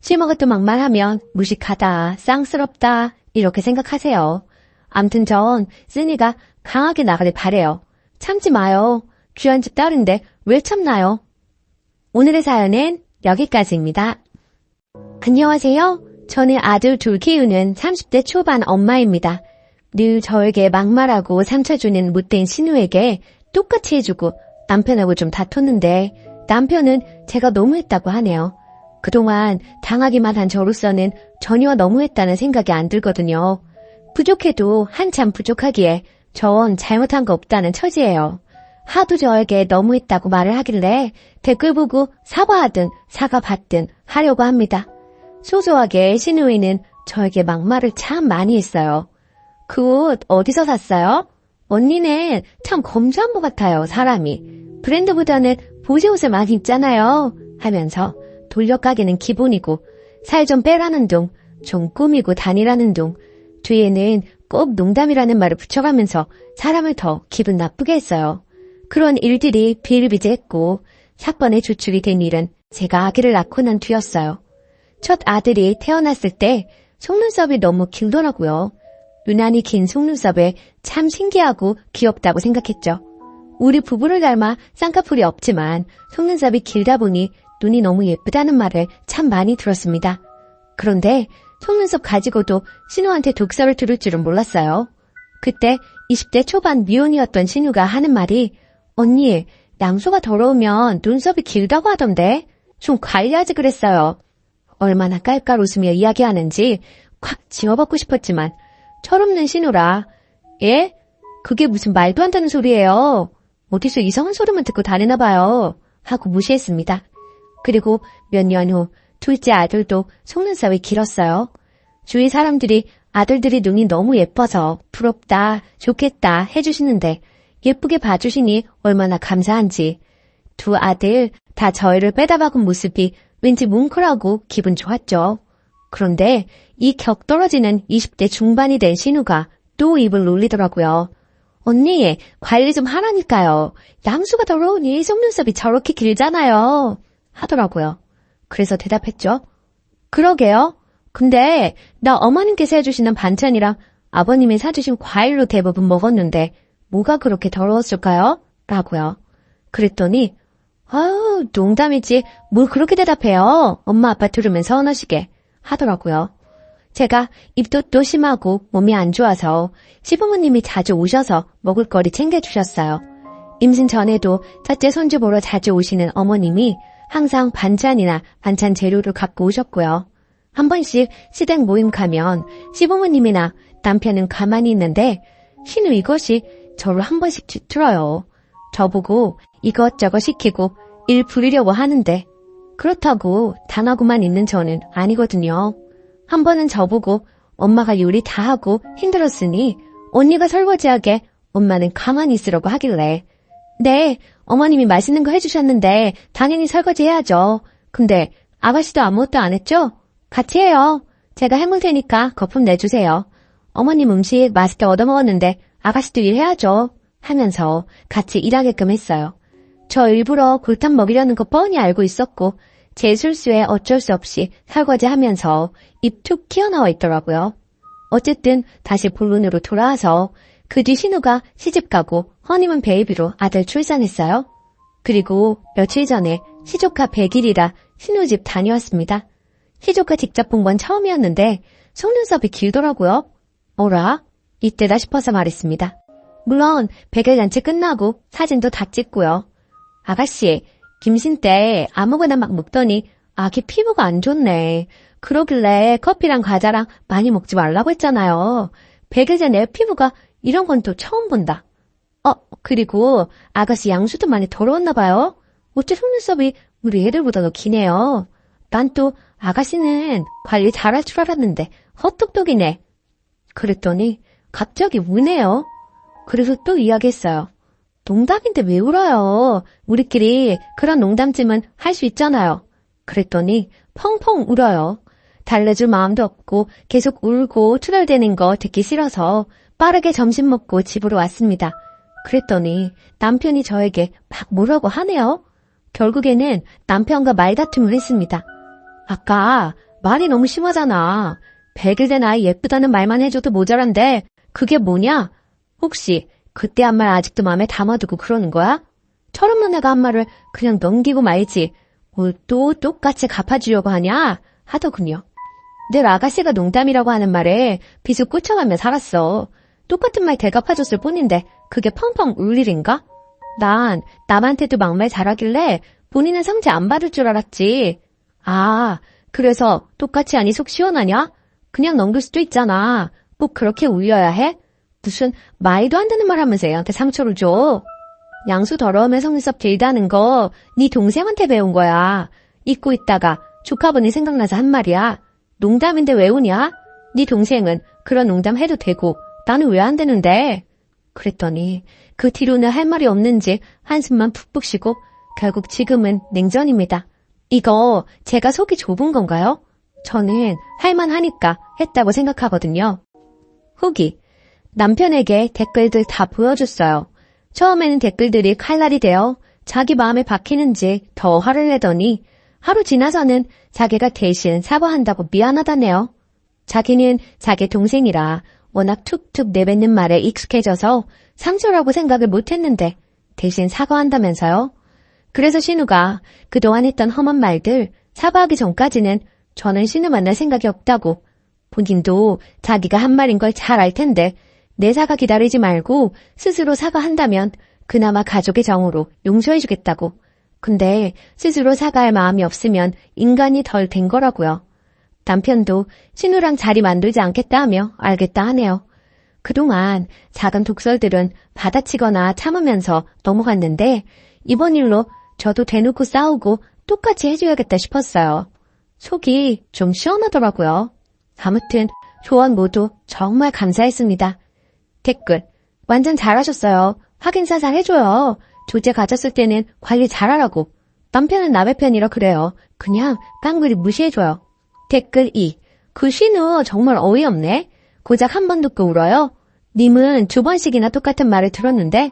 시모가 또 막말하면 무식하다, 쌍스럽다 이렇게 생각하세요. 암튼 전 쓰니가 강하게 나가길 바래요. 참지 마요. 귀한 집 딸인데 왜 참나요? 오늘의 사연은 여기까지입니다. 안녕하세요. 저는 아들 둘 키우는 30대 초반 엄마입니다. 늘 저에게 막말하고 상처 주는 못된 신우에게 똑같이 해주고 남편하고 좀 다퉜는데 남편은 제가 너무했다고 하네요. 그동안 당하기만 한 저로서는 전혀 너무했다는 생각이 안 들거든요. 부족해도 한참 부족하기에 전 잘못한 거 없다는 처지예요. 하도 저에게 너무했다고 말을 하길래 댓글 보고 사과하든 사과받든 하려고 합니다. 소소하게 신우이는 저에게 막말을 참 많이 했어요. 그 옷 어디서 샀어요? 언니는 참 검소한 것 같아요, 사람이. 브랜드보다는 보세 옷을 많이 입잖아요. 하면서 돌려가기는 기본이고 살 좀 빼라는 둥, 좀 꾸미고 다니라는 둥, 뒤에는 꼭 농담이라는 말을 붙여가면서 사람을 더 기분 나쁘게 했어요. 그런 일들이 비일비재했고 사건의 주축이 된 일은 제가 아기를 낳고 난 뒤였어요. 첫 아들이 태어났을 때 속눈썹이 너무 길더라고요. 유난히 긴 속눈썹에 참 신기하고 귀엽다고 생각했죠. 우리 부부를 닮아 쌍꺼풀이 없지만 속눈썹이 길다 보니 눈이 너무 예쁘다는 말을 참 많이 들었습니다. 그런데 속눈썹 가지고도 신우한테 독설을 들을 줄은 몰랐어요. 그때 20대 초반 미혼이었던 신우가 하는 말이 언니, 양수가 더러우면 눈썹이 길다고 하던데 좀 관리하지 그랬어요. 얼마나 깔깔 웃으며 이야기하는지 콱 지워받고 싶었지만 철없는 신우라 예? 그게 무슨 말도 안 되는 소리예요. 어디서 이상한 소리만 듣고 다니나 봐요. 하고 무시했습니다. 그리고 몇 년 후 둘째 아들도 속눈썹이 길었어요. 주위 사람들이 아들들이 눈이 너무 예뻐서 부럽다, 좋겠다 해주시는데 예쁘게 봐주시니 얼마나 감사한지. 두 아들 다 저희를 빼다박은 모습이 왠지 뭉클하고 기분 좋았죠. 그런데 이 격떨어지는 20대 중반이 된 신우가 또 입을 놀리더라고요. 언니, 관리 좀 하라니까요. 양수가 더러우니 속눈썹이 저렇게 길잖아요. 하더라고요. 그래서 대답했죠. 그러게요. 근데 나 어머님께서 해주시는 반찬이랑 아버님이 사주신 과일로 대부분 먹었는데 뭐가 그렇게 더러웠을까요? 라고요. 그랬더니 아유, 농담이지. 뭘 그렇게 대답해요. 엄마 아빠 들으면 서운하시게 하더라고요. 제가 입도 또 심하고 몸이 안 좋아서 시부모님이 자주 오셔서 먹을거리 챙겨주셨어요. 임신 전에도 첫째 손주 보러 자주 오시는 어머님이 항상 반찬이나 반찬 재료를 갖고 오셨고요. 한 번씩 시댁 모임 가면 시부모님이나 남편은 가만히 있는데 신우 이것이 저를 한 번씩 뒤틀어요. 저보고 이것저것 시키고 일 부리려고 하는데 그렇다고 단하고만 있는 저는 아니거든요. 한 번은 저보고 엄마가 요리 다 하고 힘들었으니 언니가 설거지하게 엄마는 가만히 있으라고 하길래 네, 어머님이 맛있는 거 해주셨는데 당연히 설거지 해야죠. 근데 아가씨도 아무것도 안 했죠? 같이 해요. 제가 해물 테니까 거품 내주세요. 어머님 음식 맛있게 얻어먹었는데 아가씨도 일해야죠. 하면서 같이 일하게끔 했어요. 저 일부러 골탕 먹이려는 거 뻔히 알고 있었고 제 실수에 어쩔 수 없이 설거지하면서 입 툭 튀어나와 있더라고요. 어쨌든 다시 본론으로 돌아와서 그 뒤 신우가 시집가고 허니문 베이비로 아들 출산했어요. 그리고 며칠 전에 시조카 100일이라 신우 집 다녀왔습니다. 시조카 직접 본 건 처음이었는데 속눈썹이 길더라고요. 어라? 이때다 싶어서 말했습니다. 물론 100일 잔치 끝나고 사진도 다 찍고요. 아가씨, 김신 때 아무거나 막 먹더니 아기 피부가 안 좋네. 그러길래 커피랑 과자랑 많이 먹지 말라고 했잖아요. 100일 전에 피부가 이런 건 또 처음 본다. 그리고 아가씨 양수도 많이 더러웠나 봐요. 어째 속눈썹이 우리 애들보다 더 기네요. 난 또 아가씨는 관리 잘할 줄 알았는데 헛똑똑이네. 그랬더니 갑자기 우네요. 그래서 또 이야기했어요. 농담인데 왜 울어요? 우리끼리 그런 농담쯤은 할 수 있잖아요. 그랬더니 펑펑 울어요. 달래줄 마음도 없고 계속 울고 투덜대는 거 듣기 싫어서 빠르게 점심 먹고 집으로 왔습니다. 그랬더니 남편이 저에게 막 뭐라고 하네요. 결국에는 남편과 말다툼을 했습니다. 아까 말이 너무 심하잖아. 100일 된 아이 예쁘다는 말만 해줘도 모자란데 그게 뭐냐? 혹시 그때 한 말 아직도 마음에 담아두고 그러는 거야? 철없는 애가 한 말을 그냥 넘기고 말지 뭘 또 똑같이 갚아주려고 하냐? 하더군요. 늘 아가씨가 농담이라고 하는 말에 비수 꽂혀가며 살았어. 똑같은 말 대갚아줬을 뿐인데 그게 펑펑 울 일인가? 난 남한테도 막말 잘하길래 본인은 상처 안 받을 줄 알았지. 아, 그래서 똑같이 하니 속 시원하냐? 그냥 넘길 수도 있잖아. 꼭 그렇게 울려야 해? 무슨 말도 안 되는 말 하면서 애한테 상처를 줘. 양수 더러우면 속눈썹 길다는 거 네 동생한테 배운 거야. 잊고 있다가 조카분이 생각나서 한 말이야. 농담인데 왜 우냐? 네 동생은 그런 농담 해도 되고 나는 왜 안 되는데? 그랬더니 그 뒤로는 할 말이 없는지 한숨만 푹푹 쉬고 결국 지금은 냉전입니다. 이거 제가 속이 좁은 건가요? 저는 할만하니까 했다고 생각하거든요. 후기. 남편에게 댓글들 다 보여줬어요. 처음에는 댓글들이 칼날이 되어 자기 마음에 박히는지 더 화를 내더니 하루 지나서는 자기가 대신 사과한다고 미안하다네요. 자기는 자기 동생이라 워낙 툭툭 내뱉는 말에 익숙해져서 상처라고 생각을 못했는데 대신 사과한다면서요. 그래서 신우가 그동안 했던 험한 말들 사과하기 전까지는 저는 신우 만날 생각이 없다고, 본인도 자기가 한 말인 걸 잘 알 텐데 내 사과 기다리지 말고 스스로 사과한다면 그나마 가족의 정으로 용서해주겠다고. 근데 스스로 사과할 마음이 없으면 인간이 덜 된 거라고요. 남편도 신우랑 자리 만들지 않겠다 하며 알겠다 하네요. 그동안 작은 독설들은 받아치거나 참으면서 넘어갔는데 이번 일로 저도 대놓고 싸우고 똑같이 해줘야겠다 싶었어요. 속이 좀 시원하더라고요. 아무튼 조언 모두 정말 감사했습니다. 댓글. 완전 잘하셨어요. 확인사살 해줘요. 조제 가졌을 때는 관리 잘하라고. 남편은 남의 편이라 그래요. 그냥 깡그리 무시해줘요. 댓글 2. 그 신우 정말 어이없네. 고작 한 번 듣고 울어요. 님은 2번씩이나 똑같은 말을 들었는데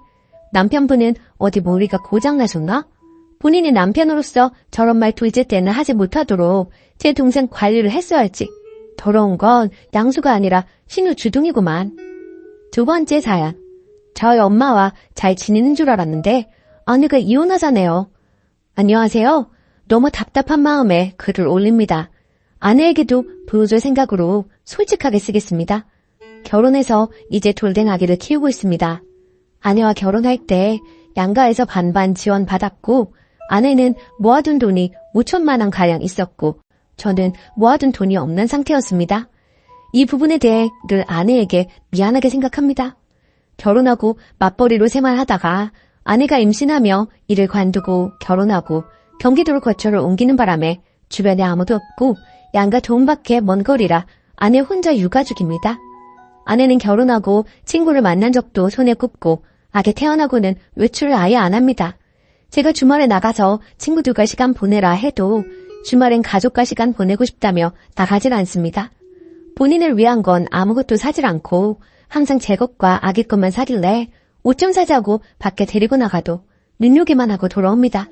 남편분은 어디 머리가 고장나셨나? 본인이 남편으로서 저런 말 둘째 때는 하지 못하도록 제 동생 관리를 했어야 할지. 더러운 건 양수가 아니라 신우 주둥이구만. 2번째 사연. 저희 엄마와 잘 지내는 줄 알았는데 아내가 이혼하자네요. 안녕하세요. 너무 답답한 마음에 글을 올립니다. 아내에게도 보여줄 생각으로 솔직하게 쓰겠습니다. 결혼해서 이제 돌된 아기를 키우고 있습니다. 아내와 결혼할 때 양가에서 반반 지원받았고 아내는 모아둔 돈이 5천만 원 가량 있었고 저는 모아둔 돈이 없는 상태였습니다. 이 부분에 대해 늘 아내에게 미안하게 생각합니다. 결혼하고 맞벌이로 생활하다가 아내가 임신하며 일을 관두고 결혼하고 경기도로 거처를 옮기는 바람에 주변에 아무도 없고 양가 도움밖에 먼 거리라 아내 혼자 육아중입니다. 아내는 결혼하고 친구를 만난 적도 손에 꼽고 아기 태어나고는 외출을 아예 안 합니다. 제가 주말에 나가서 친구들과 시간 보내라 해도 주말엔 가족과 시간 보내고 싶다며 나가질 않습니다. 본인을 위한 건 아무것도 사질 않고 항상 제 것과 아기 것만 사길래 옷 좀 사자고 밖에 데리고 나가도 눈요기만 하고 돌아옵니다.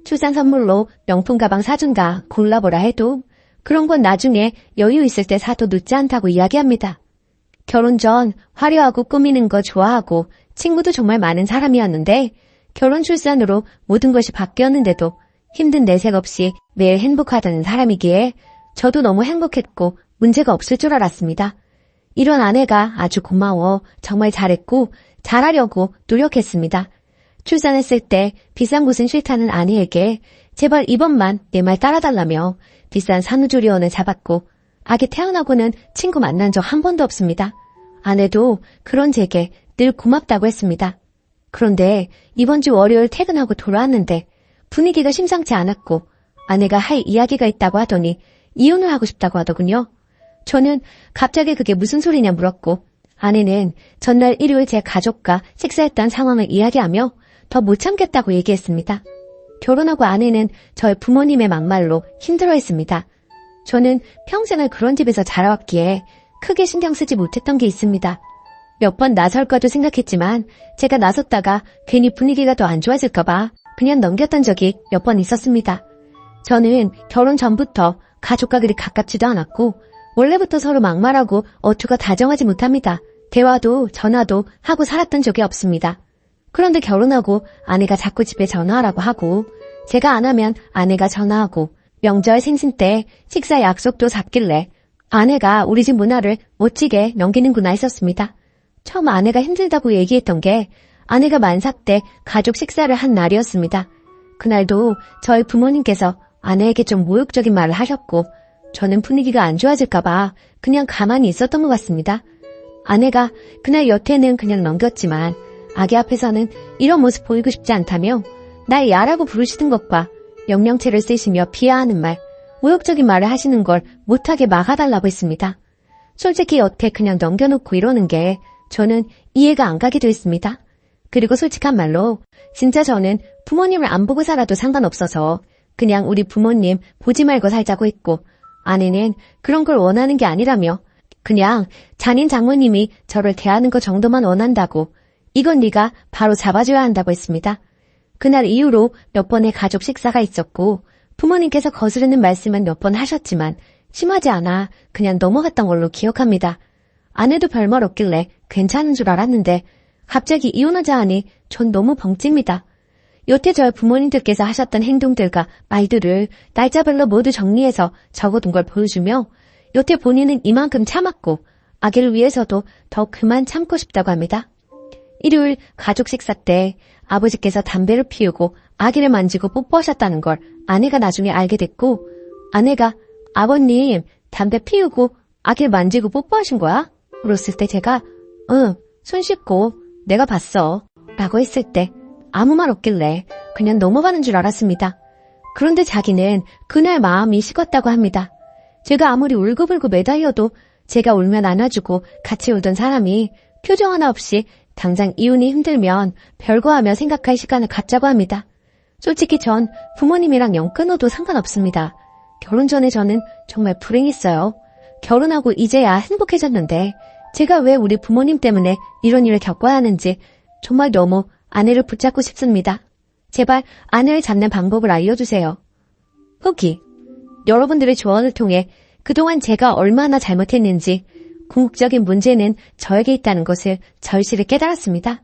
출산 선물로 명품 가방 사준다 골라보라 해도 그런 건 나중에 여유 있을 때 사도 늦지 않다고 이야기합니다. 결혼 전 화려하고 꾸미는 거 좋아하고 친구도 정말 많은 사람이었는데 결혼 출산으로 모든 것이 바뀌었는데도 힘든 내색 없이 매일 행복하다는 사람이기에 저도 너무 행복했고 문제가 없을 줄 알았습니다. 이런 아내가 아주 고마워 정말 잘했고 잘하려고 노력했습니다. 출산했을 때 비싼 곳은 싫다는 아내에게 제발 이번만 내 말 따라달라며 비싼 산후조리원을 잡았고 아기 태어나고는 친구 만난 적 한 번도 없습니다. 아내도 그런 제게 늘 고맙다고 했습니다. 그런데 이번 주 월요일 퇴근하고 돌아왔는데 분위기가 심상치 않았고 아내가 할 이야기가 있다고 하더니 이혼을 하고 싶다고 하더군요. 저는 갑자기 그게 무슨 소리냐 물었고 아내는 전날 일요일 제 가족과 식사했던 상황을 이야기하며 더 못 참겠다고 얘기했습니다. 결혼하고 아내는 저희 부모님의 막말로 힘들어했습니다. 저는 평생을 그런 집에서 자라왔기에 크게 신경 쓰지 못했던 게 있습니다. 몇 번 나설까도 생각했지만 제가 나섰다가 괜히 분위기가 더 안 좋아질까봐 그냥 넘겼던 적이 몇 번 있었습니다. 저는 결혼 전부터 가족과 그리 가깝지도 않았고 원래부터 서로 막말하고 어투가 다정하지 못합니다. 대화도 전화도 하고 살았던 적이 없습니다. 그런데 결혼하고 아내가 자꾸 집에 전화하라고 하고 제가 안 하면 아내가 전화하고 명절 생신 때 식사 약속도 잡길래 아내가 우리 집 문화를 멋지게 넘기는구나 했었습니다. 처음 아내가 힘들다고 얘기했던 게 아내가 만삭 때 가족 식사를 한 날이었습니다. 그날도 저희 부모님께서 아내에게 좀 모욕적인 말을 하셨고 저는 분위기가 안 좋아질까봐 그냥 가만히 있었던 것 같습니다. 아내가 그날 여태는 그냥 넘겼지만 아기 앞에서는 이런 모습 보이고 싶지 않다며 날 야라고 부르시는 것과 명령체를 쓰시며 비하하는 말, 모욕적인 말을 하시는 걸 못하게 막아달라고 했습니다. 솔직히 여태 그냥 넘겨놓고 이러는 게 저는 이해가 안 가기도 했습니다. 그리고 솔직한 말로 진짜 저는 부모님을 안 보고 살아도 상관없어서 그냥 우리 부모님 보지 말고 살자고 했고 아내는 그런 걸 원하는 게 아니라며 그냥 잔인 장모님이 저를 대하는 것 정도만 원한다고 이건 네가 바로 잡아줘야 한다고 했습니다. 그날 이후로 몇 번의 가족 식사가 있었고 부모님께서 거스르는 말씀은 몇 번 하셨지만 심하지 않아 그냥 넘어갔던 걸로 기억합니다. 아내도 별말 없길래 괜찮은 줄 알았는데 갑자기 이혼하자 하니 전 너무 벙찝니다. 여태 저희 부모님들께서 하셨던 행동들과 말들을 날짜별로 모두 정리해서 적어둔 걸 보여주며 여태 본인은 이만큼 참았고 아기를 위해서도 더 그만 참고 싶다고 합니다. 일요일 가족 식사 때 아버지께서 담배를 피우고 아기를 만지고 뽀뽀하셨다는 걸 아내가 나중에 알게 됐고 아내가 아버님 담배 피우고 아기를 만지고 뽀뽀하신 거야? 물었을 때 제가 응, 손 씻고 내가 봤어 라고 했을 때 아무 말 없길래 그냥 넘어가는 줄 알았습니다. 그런데 자기는 그날 마음이 식었다고 합니다. 제가 아무리 울고불고 매달려도 제가 울면 안아주고 같이 울던 사람이 표정 하나 없이 당장 이혼이 힘들면 별거하며 생각할 시간을 갖자고 합니다. 솔직히 전 부모님이랑 영 끊어도 상관없습니다. 결혼 전에 저는 정말 불행했어요. 결혼하고 이제야 행복해졌는데 제가 왜 우리 부모님 때문에 이런 일을 겪어야 하는지 정말 너무 아내를 붙잡고 싶습니다. 제발 아내를 잡는 방법을 알려주세요. 후기. 여러분들의 조언을 통해 그동안 제가 얼마나 잘못했는지 궁극적인 문제는 저에게 있다는 것을 절실히 깨달았습니다.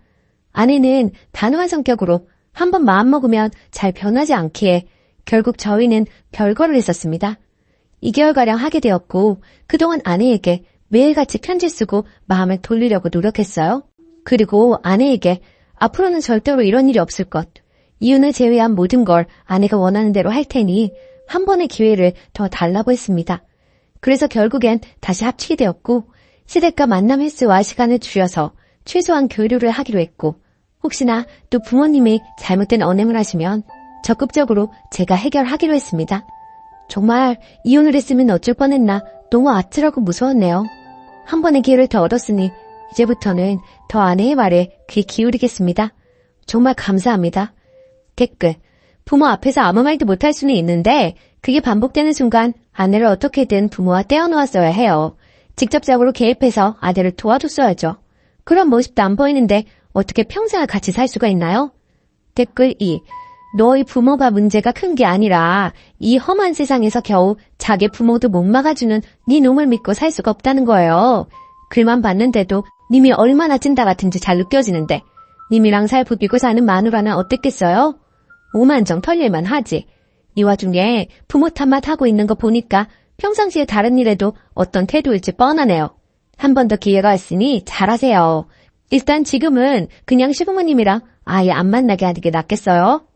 아내는 단호한 성격으로 한번 마음먹으면 잘 변하지 않기에 결국 저희는 별거를 했었습니다. 2개월가량 하게 되었고 그동안 아내에게 매일같이 편지 쓰고 마음을 돌리려고 노력했어요. 그리고 아내에게 앞으로는 절대로 이런 일이 없을 것, 이혼을 제외한 모든 걸 아내가 원하는 대로 할 테니 한 번의 기회를 더 달라고 했습니다. 그래서 결국엔 다시 합치게 되었고 시댁과 만남 횟수와 시간을 줄여서 최소한 교류를 하기로 했고 혹시나 또 부모님이 잘못된 언행을 하시면 적극적으로 제가 해결하기로 했습니다. 정말 이혼을 했으면 어쩔 뻔했나 너무 아찔하고 무서웠네요. 한 번의 기회를 더 얻었으니 이제부터는 더 아내의 말에 귀 기울이겠습니다. 정말 감사합니다. 댓글. 부모 앞에서 아무 말도 못할 수는 있는데 그게 반복되는 순간 아내를 어떻게든 부모와 떼어놓았어야 해요. 직접적으로 개입해서 아내를 도와줬어야죠. 그런 모습도 안 보이는데 어떻게 평생을 같이 살 수가 있나요? 댓글 2. 너희 부모가 문제가 큰 게 아니라 이 험한 세상에서 겨우 자기 부모도 못 막아주는 네 놈을 믿고 살 수가 없다는 거예요. 글만 봤는데도 님이 얼마나 찐따 같은지 잘 느껴지는데 님이랑 살 부비고 사는 마누라는 어땠겠어요? 오만정 털릴만 하지. 이 와중에 부모 탓만 하고 있는 거 보니까 평상시에 다른 일에도 어떤 태도일지 뻔하네요. 한 번 더 기회가 있으니 잘하세요. 일단 지금은 그냥 시부모님이랑 아예 안 만나게 하는 게 낫겠어요?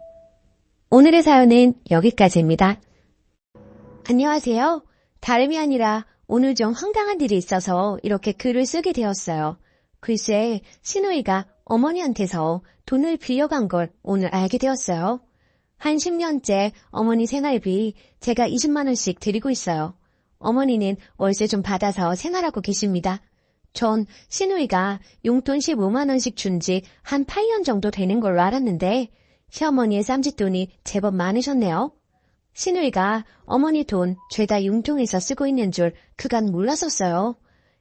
오늘의 사연은 여기까지입니다. 안녕하세요. 다름이 아니라 오늘 좀 황당한 일이 있어서 이렇게 글을 쓰게 되었어요. 글쎄 시누이가 어머니한테서 돈을 빌려간 걸 오늘 알게 되었어요. 한 10년째 어머니 생활비 제가 20만 원씩 드리고 있어요. 어머니는 월세 좀 받아서 생활하고 계십니다. 전 시누이가 용돈 15만 원씩 준 지 한 8년 정도 되는 걸로 알았는데 시어머니의 쌈짓돈이 제법 많으셨네요. 시누이가 어머니 돈 죄다 융통해서 쓰고 있는 줄 그간 몰랐었어요.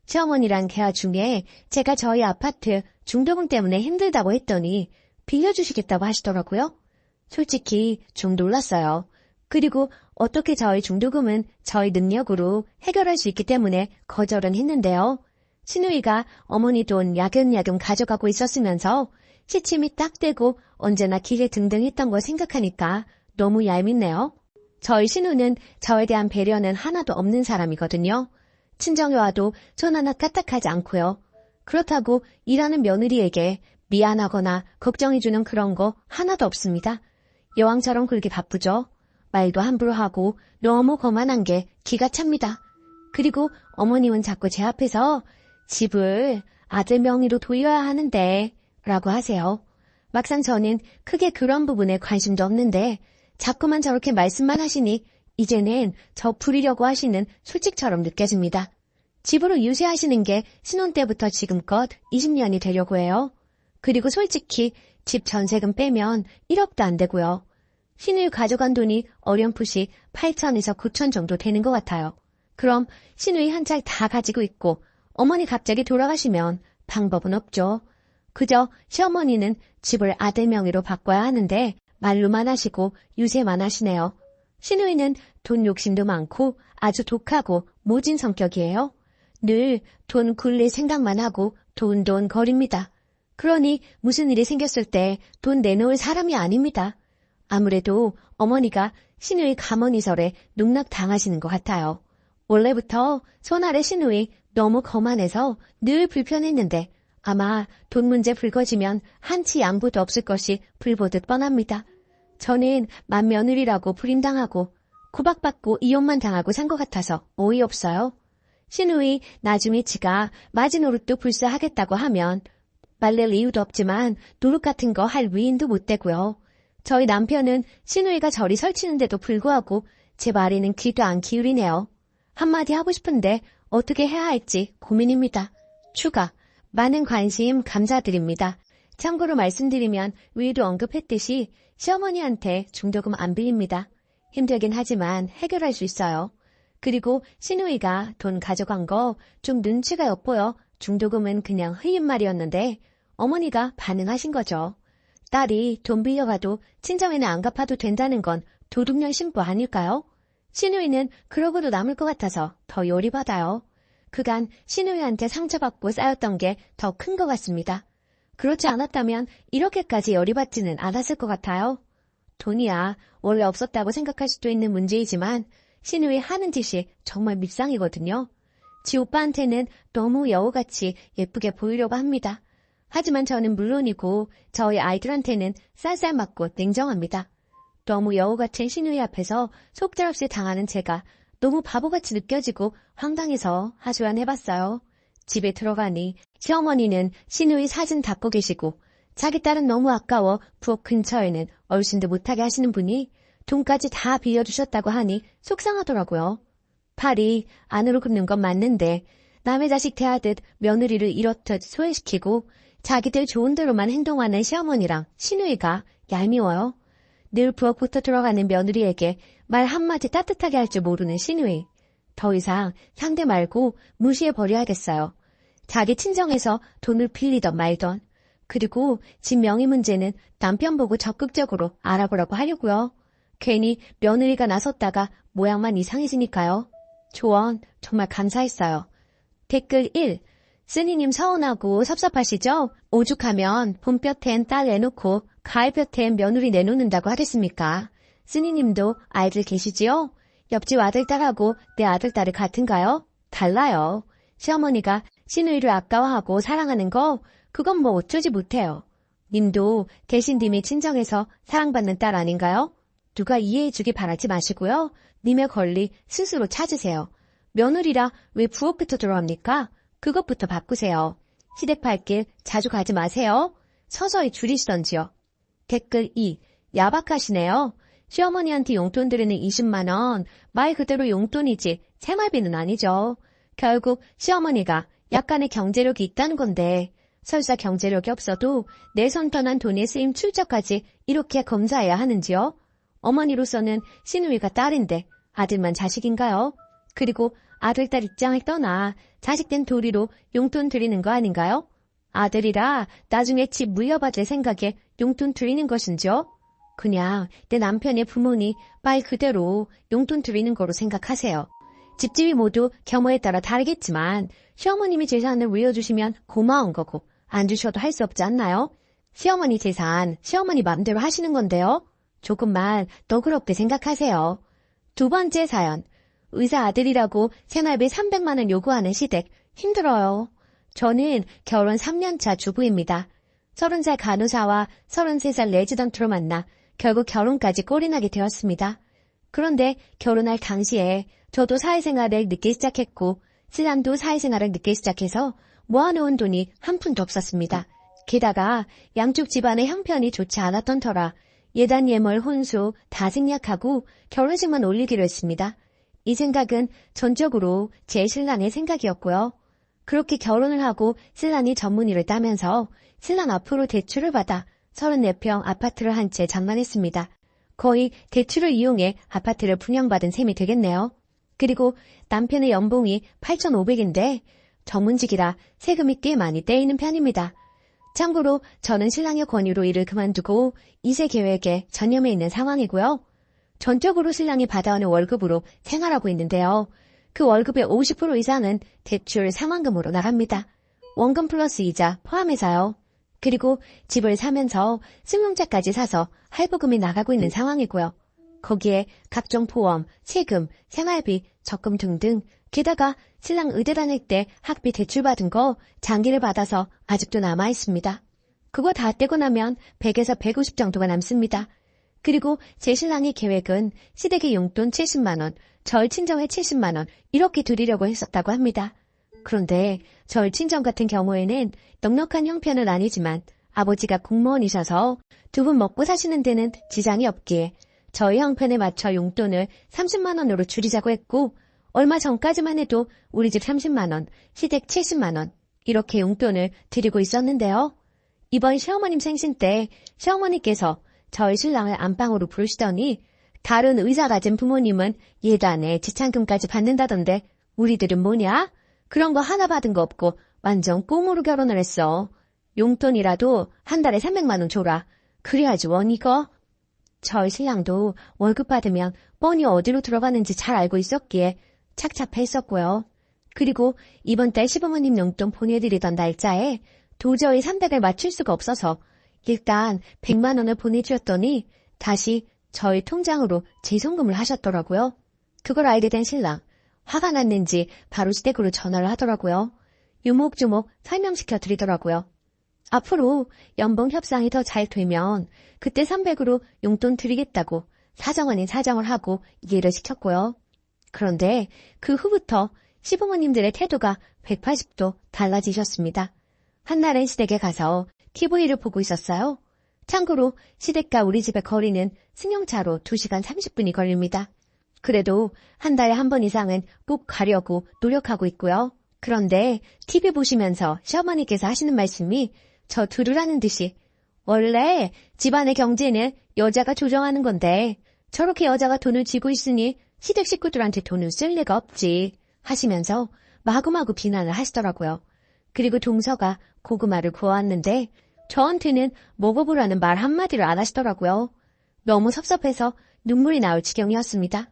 시어머니랑 대화 중에 제가 저희 아파트 중도금 때문에 힘들다고 했더니 빌려주시겠다고 하시더라고요. 솔직히 좀 놀랐어요. 그리고 어떻게 저희 중도금은 저희 능력으로 해결할 수 있기 때문에 거절은 했는데요. 시누이가 어머니 돈 야금야금 가져가고 있었으면서 시침이 딱 되고 언제나 기계 등등 했던 걸 생각하니까 너무 얄밉네요. 저희 시누는 저에 대한 배려는 하나도 없는 사람이거든요. 친정에 와도 전 하나 까딱하지 않고요. 그렇다고 일하는 며느리에게 미안하거나 걱정해주는 그런 거 하나도 없습니다. 여왕처럼 그렇게 바쁘죠. 말도 함부로 하고 너무 거만한 게 기가 찹니다. 그리고 어머님은 자꾸 제 앞에서 집을 아들 명의로 돌려야 하는데 라고 하세요. 막상 저는 크게 그런 부분에 관심도 없는데 자꾸만 저렇게 말씀만 하시니 이제는 저 부리려고 하시는 술집처럼 느껴집니다. 집으로 유세하시는 게 신혼 때부터 지금껏 20년이 되려고 해요. 그리고 솔직히 집 전세금 빼면 1억도 안 되고요. 신우이 가져간 돈이 어렴풋이 8천에서 9천 정도 되는 것 같아요. 그럼 신우이 한 차 다 가지고 있고 어머니 갑자기 돌아가시면 방법은 없죠. 그저 시어머니는 집을 아들 명의로 바꿔야 하는데 말로만 하시고 유세만 하시네요. 신우이는 돈 욕심도 많고 아주 독하고 모진 성격이에요. 늘 돈 굴릴 생각만 하고 돈 거립니다. 그러니 무슨 일이 생겼을 때 돈 내놓을 사람이 아닙니다. 아무래도 어머니가 신우이 가머니설에 농락당하시는 것 같아요. 원래부터 손아래 신우이 너무 거만해서 늘 불편했는데 아마 돈 문제 불거지면 한치 양보도 없을 것이 불보듯 뻔합니다. 저는 맏며느리라고 불임당하고 구박받고 이혼만 당하고 산 것 같아서 어이없어요. 신우이 나중에 지가 마지노릇도 불사하겠다고 하면 말릴 이유도 없지만 노릇 같은 거 할 위인도 못 되고요. 저희 남편은 신우이가 저리 설치는데도 불구하고 제 말에는 귀도 안 기울이네요. 한마디 하고 싶은데 어떻게 해야 할지 고민입니다. 추가, 많은 관심 감사드립니다. 참고로 말씀드리면 위에도 언급했듯이 시어머니한테 중도금 안 빌립니다. 힘들긴 하지만 해결할 수 있어요. 그리고 신우이가 돈 가져간 거 좀 눈치가 엿보여 중도금은 그냥 흐인 말이었는데 어머니가 반응하신 거죠. 딸이 돈 빌려가도 친정에는 안 갚아도 된다는 건 도둑년 신부 아닐까요? 신우이는 그러고도 남을 것 같아서 더 열이받아요. 그간 신우이한테 상처받고 쌓였던 게 더 큰 것 같습니다. 그렇지 않았다면 이렇게까지 열이받지는 않았을 것 같아요. 돈이야 원래 없었다고 생각할 수도 있는 문제이지만 신우이 하는 짓이 정말 밉상이거든요. 지 오빠한테는 너무 여우같이 예쁘게 보이려고 합니다. 하지만 저는 물론이고 저희 아이들한테는 쌀쌀맞고 냉정합니다. 너무 여우같은 신우이 앞에서 속절없이 당하는 제가 너무 바보같이 느껴지고 황당해서 하소연해봤어요. 집에 들어가니 시어머니는 신우이 사진 닦고 계시고 자기 딸은 너무 아까워 부엌 근처에는 얼씬도 못하게 하시는 분이 돈까지 다 빌려주셨다고 하니 속상하더라고요. 팔이 안으로 굽는 건 맞는데 남의 자식 대하듯 며느리를 이렇듯 소외시키고 자기들 좋은 대로만 행동하는 시어머니랑 신우이가 얄미워요. 늘 부엌부터 들어가는 며느리에게 말 한마디 따뜻하게 할 줄 모르는 신우이. 더 이상 상대 말고 무시해버려야겠어요. 자기 친정에서 돈을 빌리던 말던. 그리고 집 명의 문제는 남편 보고 적극적으로 알아보라고 하려고요. 괜히 며느리가 나섰다가 모양만 이상해지니까요. 조언 정말 감사했어요. 댓글 1. 쓰니님 서운하고 섭섭하시죠? 오죽하면 봄볕엔 딸 내놓고 가을볕엔 며느리 내놓는다고 하겠습니까? 쓰니님도 아이들 계시지요? 옆집 아들딸하고 내 아들딸이 같은가요? 달라요. 시어머니가 신우이를 아까워하고 사랑하는 거 그건 뭐 어쩌지 못해요. 님도 계신 님이 친정에서 사랑받는 딸 아닌가요? 누가 이해해주기 바라지 마시고요. 님의 권리 스스로 찾으세요. 며느리라 왜 부엌부터 들어갑니까? 그것부터 바꾸세요. 시댁팔길 자주 가지 마세요. 서서히 줄이시던지요. 댓글 2. 야박하시네요. 시어머니한테 용돈 드리는 20만 원, 말 그대로 용돈이지 생활비는 아니죠. 결국 시어머니가 약간의 경제력이 있다는 건데 설사 경제력이 없어도 내 손 떠난 돈의 쓰임 출처까지 이렇게 검사해야 하는지요? 어머니로서는 신우이가 딸인데 아들만 자식인가요? 그리고 아들, 딸 입장을 떠나 자식된 도리로 용돈 드리는 거 아닌가요? 아들이라 나중에 집 물려받을 생각에 용돈 드리는 것인지요? 그냥 내 남편의 부모니 말 그대로 용돈 드리는 거로 생각하세요. 집집이 모두 경우에 따라 다르겠지만 시어머님이 재산을 물려주시면 고마운 거고 안 주셔도 할 수 없지 않나요? 시어머니 재산 시어머니 맘대로 하시는 건데요. 조금만 너그럽게 생각하세요. 두 번째 사연. 의사 아들이라고 생활비 300만 원 요구하는 시댁 힘들어요. 저는 결혼 3년차 주부입니다. 30살 간호사와 33살 레지던트로 만나 결국 결혼까지 꼴이나게 되었습니다. 그런데 결혼할 당시에 저도 사회생활을 늦게 시작했고 신랑도 사회생활을 늦게 시작해서 모아놓은 돈이 한 푼도 없었습니다. 게다가 양쪽 집안의 형편이 좋지 않았던 터라 예단 예물 혼수 다 생략하고 결혼식만 올리기로 했습니다. 이 생각은 전적으로 제 신랑의 생각이었고요. 그렇게 결혼을 하고 신랑이 전문의를 따면서 신랑 앞으로 대출을 받아 34평 아파트를 한 채 장만했습니다. 거의 대출을 이용해 아파트를 분양받은 셈이 되겠네요. 그리고 남편의 연봉이 8,500인데 전문직이라 세금이 꽤 많이 떼이는 편입니다. 참고로 저는 신랑의 권유로 일을 그만두고 2세 계획에 전념해 있는 상황이고요. 전적으로 신랑이 받아오는 월급으로 생활하고 있는데요. 그 월급의 50% 이상은 대출 상환금으로 나갑니다. 원금 플러스 이자 포함해서요. 그리고 집을 사면서 승용차까지 사서 할부금이 나가고 있는 상황이고요. 거기에 각종 보험, 세금, 생활비, 적금 등등 게다가 신랑 의대 다닐 때 학비 대출받은 거 장기를 받아서 아직도 남아있습니다. 그거 다 떼고 나면 100에서 150 정도가 남습니다. 그리고 제 신랑의 계획은 시댁의 용돈 70만 원, 절 친정에 70만 원 이렇게 드리려고 했었다고 합니다. 그런데 절 친정 같은 경우에는 넉넉한 형편은 아니지만 아버지가 공무원이셔서 두 분 먹고 사시는 데는 지장이 없기에 저희 형편에 맞춰 용돈을 30만 원으로 줄이자고 했고 얼마 전까지만 해도 우리 집 30만 원, 시댁 70만 원 이렇게 용돈을 드리고 있었는데요. 이번 시어머님 생신 때 시어머니께서 저희 신랑을 안방으로 부르시더니 다른 의사 가진 부모님은 예단에 지참금까지 받는다던데 우리들은 뭐냐? 그런 거 하나 받은 거 없고 완전 꽁으로 결혼을 했어. 용돈이라도 한 달에 300만 원 줘라. 그래야지 원 이거. 저희 신랑도 월급 받으면 뻔히 어디로 들어가는지 잘 알고 있었기에 착잡했었고요. 그리고 이번 달 시부모님 용돈 보내드리던 날짜에 도저히 300을 맞출 수가 없어서 일단 100만 원을 보내주었더니 다시 저희 통장으로 재송금을 하셨더라고요. 그걸 알게 된 신랑. 화가 났는지 바로 시댁으로 전화를 하더라고요. 유목조목 설명시켜 드리더라고요. 앞으로 연봉 협상이 더 잘 되면 그때 300으로 용돈 드리겠다고 사정 아닌 사정을 하고 이해를 시켰고요. 그런데 그 후부터 시부모님들의 태도가 180도 달라지셨습니다. 한날은 시댁에 가서 TV를 보고 있었어요. 참고로 시댁과 우리 집의 거리는 승용차로 2시간 30분이 걸립니다. 그래도 한 달에 한 번 이상은 꼭 가려고 노력하고 있고요. 그런데 TV 보시면서 시어머니께서 하시는 말씀이 저 들으라는 듯이 원래 집안의 경제는 여자가 조정하는 건데 저렇게 여자가 돈을 쥐고 있으니 시댁 식구들한테 돈을 쓸 리가 없지 하시면서 마구마구 비난을 하시더라고요. 그리고 동서가 고구마를 구워왔는데 저한테는 먹어보라는 말 한마디를 안 하시더라고요. 너무 섭섭해서 눈물이 나올 지경이었습니다.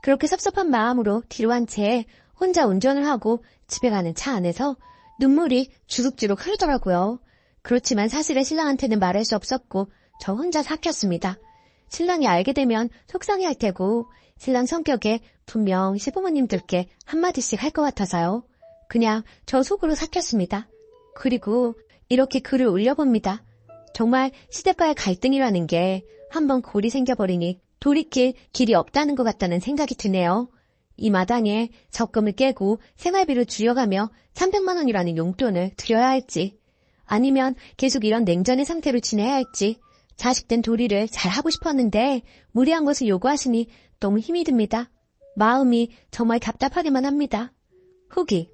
그렇게 섭섭한 마음으로 뒤로 한 채 혼자 운전을 하고 집에 가는 차 안에서 눈물이 주룩주룩 흐르더라고요. 그렇지만 사실은 신랑한테는 말할 수 없었고 저 혼자 삭혔습니다. 신랑이 알게 되면 속상해할 테고 신랑 성격에 분명 시부모님들께 한마디씩 할 것 같아서요. 그냥 저 속으로 삭혔습니다. 그리고 이렇게 글을 올려봅니다. 정말 시댁과의 갈등이라는 게 한번 골이 생겨버리니 돌이킬 길이 없다는 것 같다는 생각이 드네요. 이 마당에 적금을 깨고 생활비를 줄여가며 300만 원이라는 용돈을 드려야 할지 아니면 계속 이런 냉전의 상태로 지내야 할지 자식된 도리를 잘하고 싶었는데 무리한 것을 요구하시니 너무 힘이 듭니다. 마음이 정말 답답하기만 합니다. 후기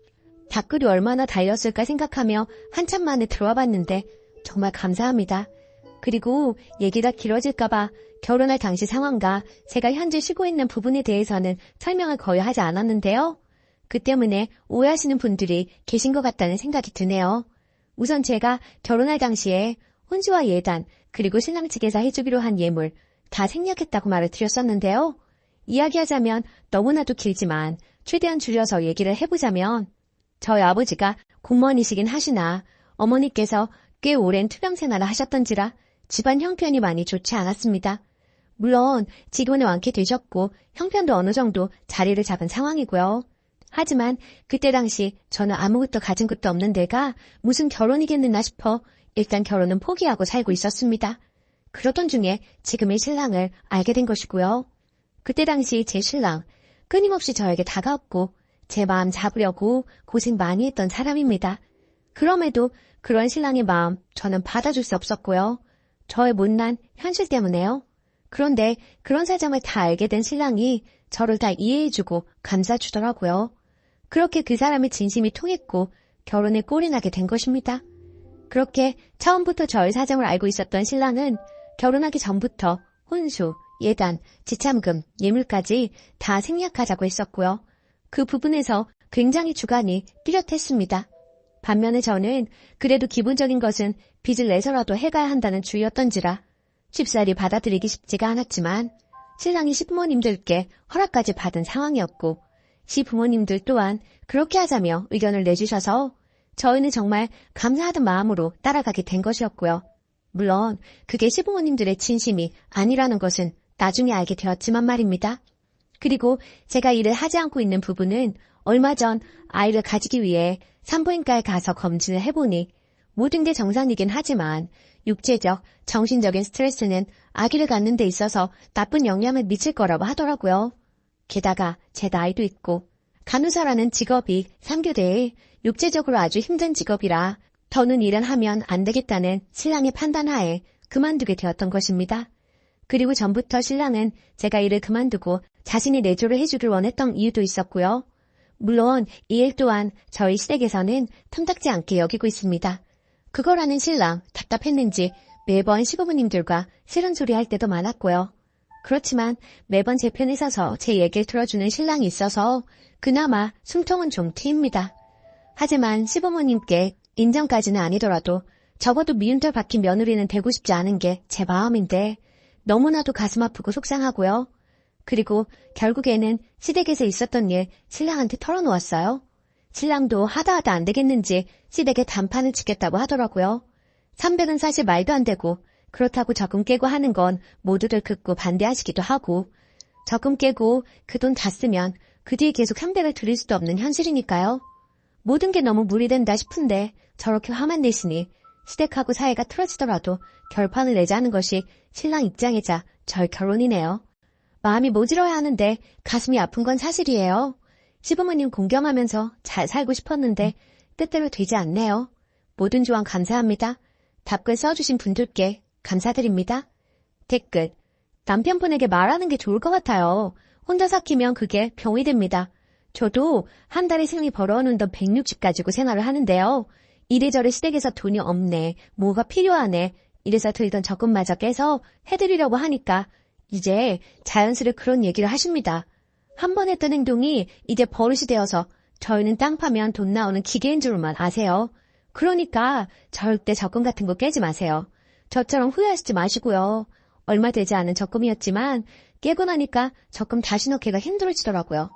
댓글이 얼마나 달렸을까 생각하며 한참 만에 들어와 봤는데 정말 감사합니다. 그리고 얘기가 길어질까봐 결혼할 당시 상황과 제가 현재 쉬고 있는 부분에 대해서는 설명을 거의 하지 않았는데요. 그 때문에 오해하시는 분들이 계신 것 같다는 생각이 드네요. 우선 제가 결혼할 당시에 혼주와 예단 그리고 신랑 측에서 해주기로 한 예물 다 생략했다고 말을 드렸었는데요. 이야기하자면 너무나도 길지만 최대한 줄여서 얘기를 해보자면 저희 아버지가 공무원이시긴 하시나 어머니께서 꽤 오랜 투병 생활을 하셨던지라 집안 형편이 많이 좋지 않았습니다. 물론 지금은 완쾌되셨고 형편도 어느 정도 자리를 잡은 상황이고요. 하지만 그때 당시 저는 아무것도 가진 것도 없는 데가 무슨 결혼이겠느나 싶어 일단 결혼은 포기하고 살고 있었습니다. 그러던 중에 지금의 신랑을 알게 된 것이고요. 그때 당시 제 신랑 끊임없이 저에게 다가왔고 제 마음 잡으려고 고생 많이 했던 사람입니다. 그럼에도 그런 신랑의 마음 저는 받아줄 수 없었고요. 저의 못난 현실 때문에요. 그런데 그런 사정을 다 알게 된 신랑이 저를 다 이해해주고 감싸주더라고요. 그렇게 그 사람의 진심이 통했고 결혼에 꼴이 나게 된 것입니다. 그렇게 처음부터 저의 사정을 알고 있었던 신랑은 결혼하기 전부터 혼수, 예단, 지참금, 예물까지 다 생략하자고 했었고요. 그 부분에서 굉장히 주관이 뚜렷했습니다. 반면에 저는 그래도 기본적인 것은 빚을 내서라도 해가야 한다는 주의였던지라 쉽사리 받아들이기 쉽지가 않았지만 신랑이 시부모님들께 허락까지 받은 상황이었고 시부모님들 또한 그렇게 하자며 의견을 내주셔서 저희는 정말 감사하던 마음으로 따라가게 된 것이었고요. 물론 그게 시부모님들의 진심이 아니라는 것은 나중에 알게 되었지만 말입니다. 그리고 제가 일을 하지 않고 있는 부분은 얼마 전 아이를 가지기 위해 산부인과에 가서 검진을 해보니 모든 게 정상이긴 하지만 육체적, 정신적인 스트레스는 아기를 갖는 데 있어서 나쁜 영향을 미칠 거라고 하더라고요. 게다가 제 나이도 있고 간호사라는 직업이 3교대에 육체적으로 아주 힘든 직업이라 더는 일은 하면 안 되겠다는 신랑의 판단하에 그만두게 되었던 것입니다. 그리고 전부터 신랑은 제가 일을 그만두고 자신이 내조를 해주길 원했던 이유도 있었고요. 물론 이 일 또한 저희 시댁에서는 탐탁지 않게 여기고 있습니다. 그거라는 신랑 답답했는지 매번 시부모님들과 싫은 소리 할 때도 많았고요. 그렇지만 매번 제 편에 서서 제 얘기를 들어주는 신랑이 있어서 그나마 숨통은 좀 트입니다. 하지만 시부모님께 인정까지는 아니더라도 적어도 미운털 박힌 며느리는 되고 싶지 않은 게 제 마음인데 너무나도 가슴 아프고 속상하고요. 그리고 결국에는 시댁에서 있었던 일 신랑한테 털어놓았어요. 신랑도 하다 안 되겠는지 시댁에 단판을 치겠다고 하더라고요. 300은 사실 말도 안 되고 그렇다고 적금 깨고 하는 건 모두들 듣고 반대하시기도 하고 적금 깨고 그 돈 다 쓰면 그 뒤에 계속 300을 드릴 수도 없는 현실이니까요. 모든 게 너무 무리된다 싶은데 저렇게 화만 내시니 시댁하고 사이가 틀어지더라도 결판을 내자는 것이 신랑 입장이자 절 결론이네요. 마음이 모질어야 하는데 가슴이 아픈 건 사실이에요. 시부모님 공경하면서 잘 살고 싶었는데 뜻대로 되지 않네요. 모든 조언 감사합니다. 답글 써주신 분들께 감사드립니다. 댓글: 남편분에게 말하는 게 좋을 것 같아요. 혼자 삭히면 그게 병이 됩니다. 저도 한 달에 생리 벌어오는 돈 160 가지고 생활을 하는데요. 이래저래 시댁에서 돈이 없네, 뭐가 필요하네, 이래서 들던 적금마저 깨서 해드리려고 하니까 이제 자연스레 그런 얘기를 하십니다. 한 번 했던 행동이 이제 버릇이 되어서 저희는 땅 파면 돈 나오는 기계인 줄만 아세요. 그러니까 절대 적금 같은 거 깨지 마세요. 저처럼 후회하시지 마시고요. 얼마 되지 않은 적금이었지만 깨고 나니까 적금 다시 넣기가 힘들어지더라고요.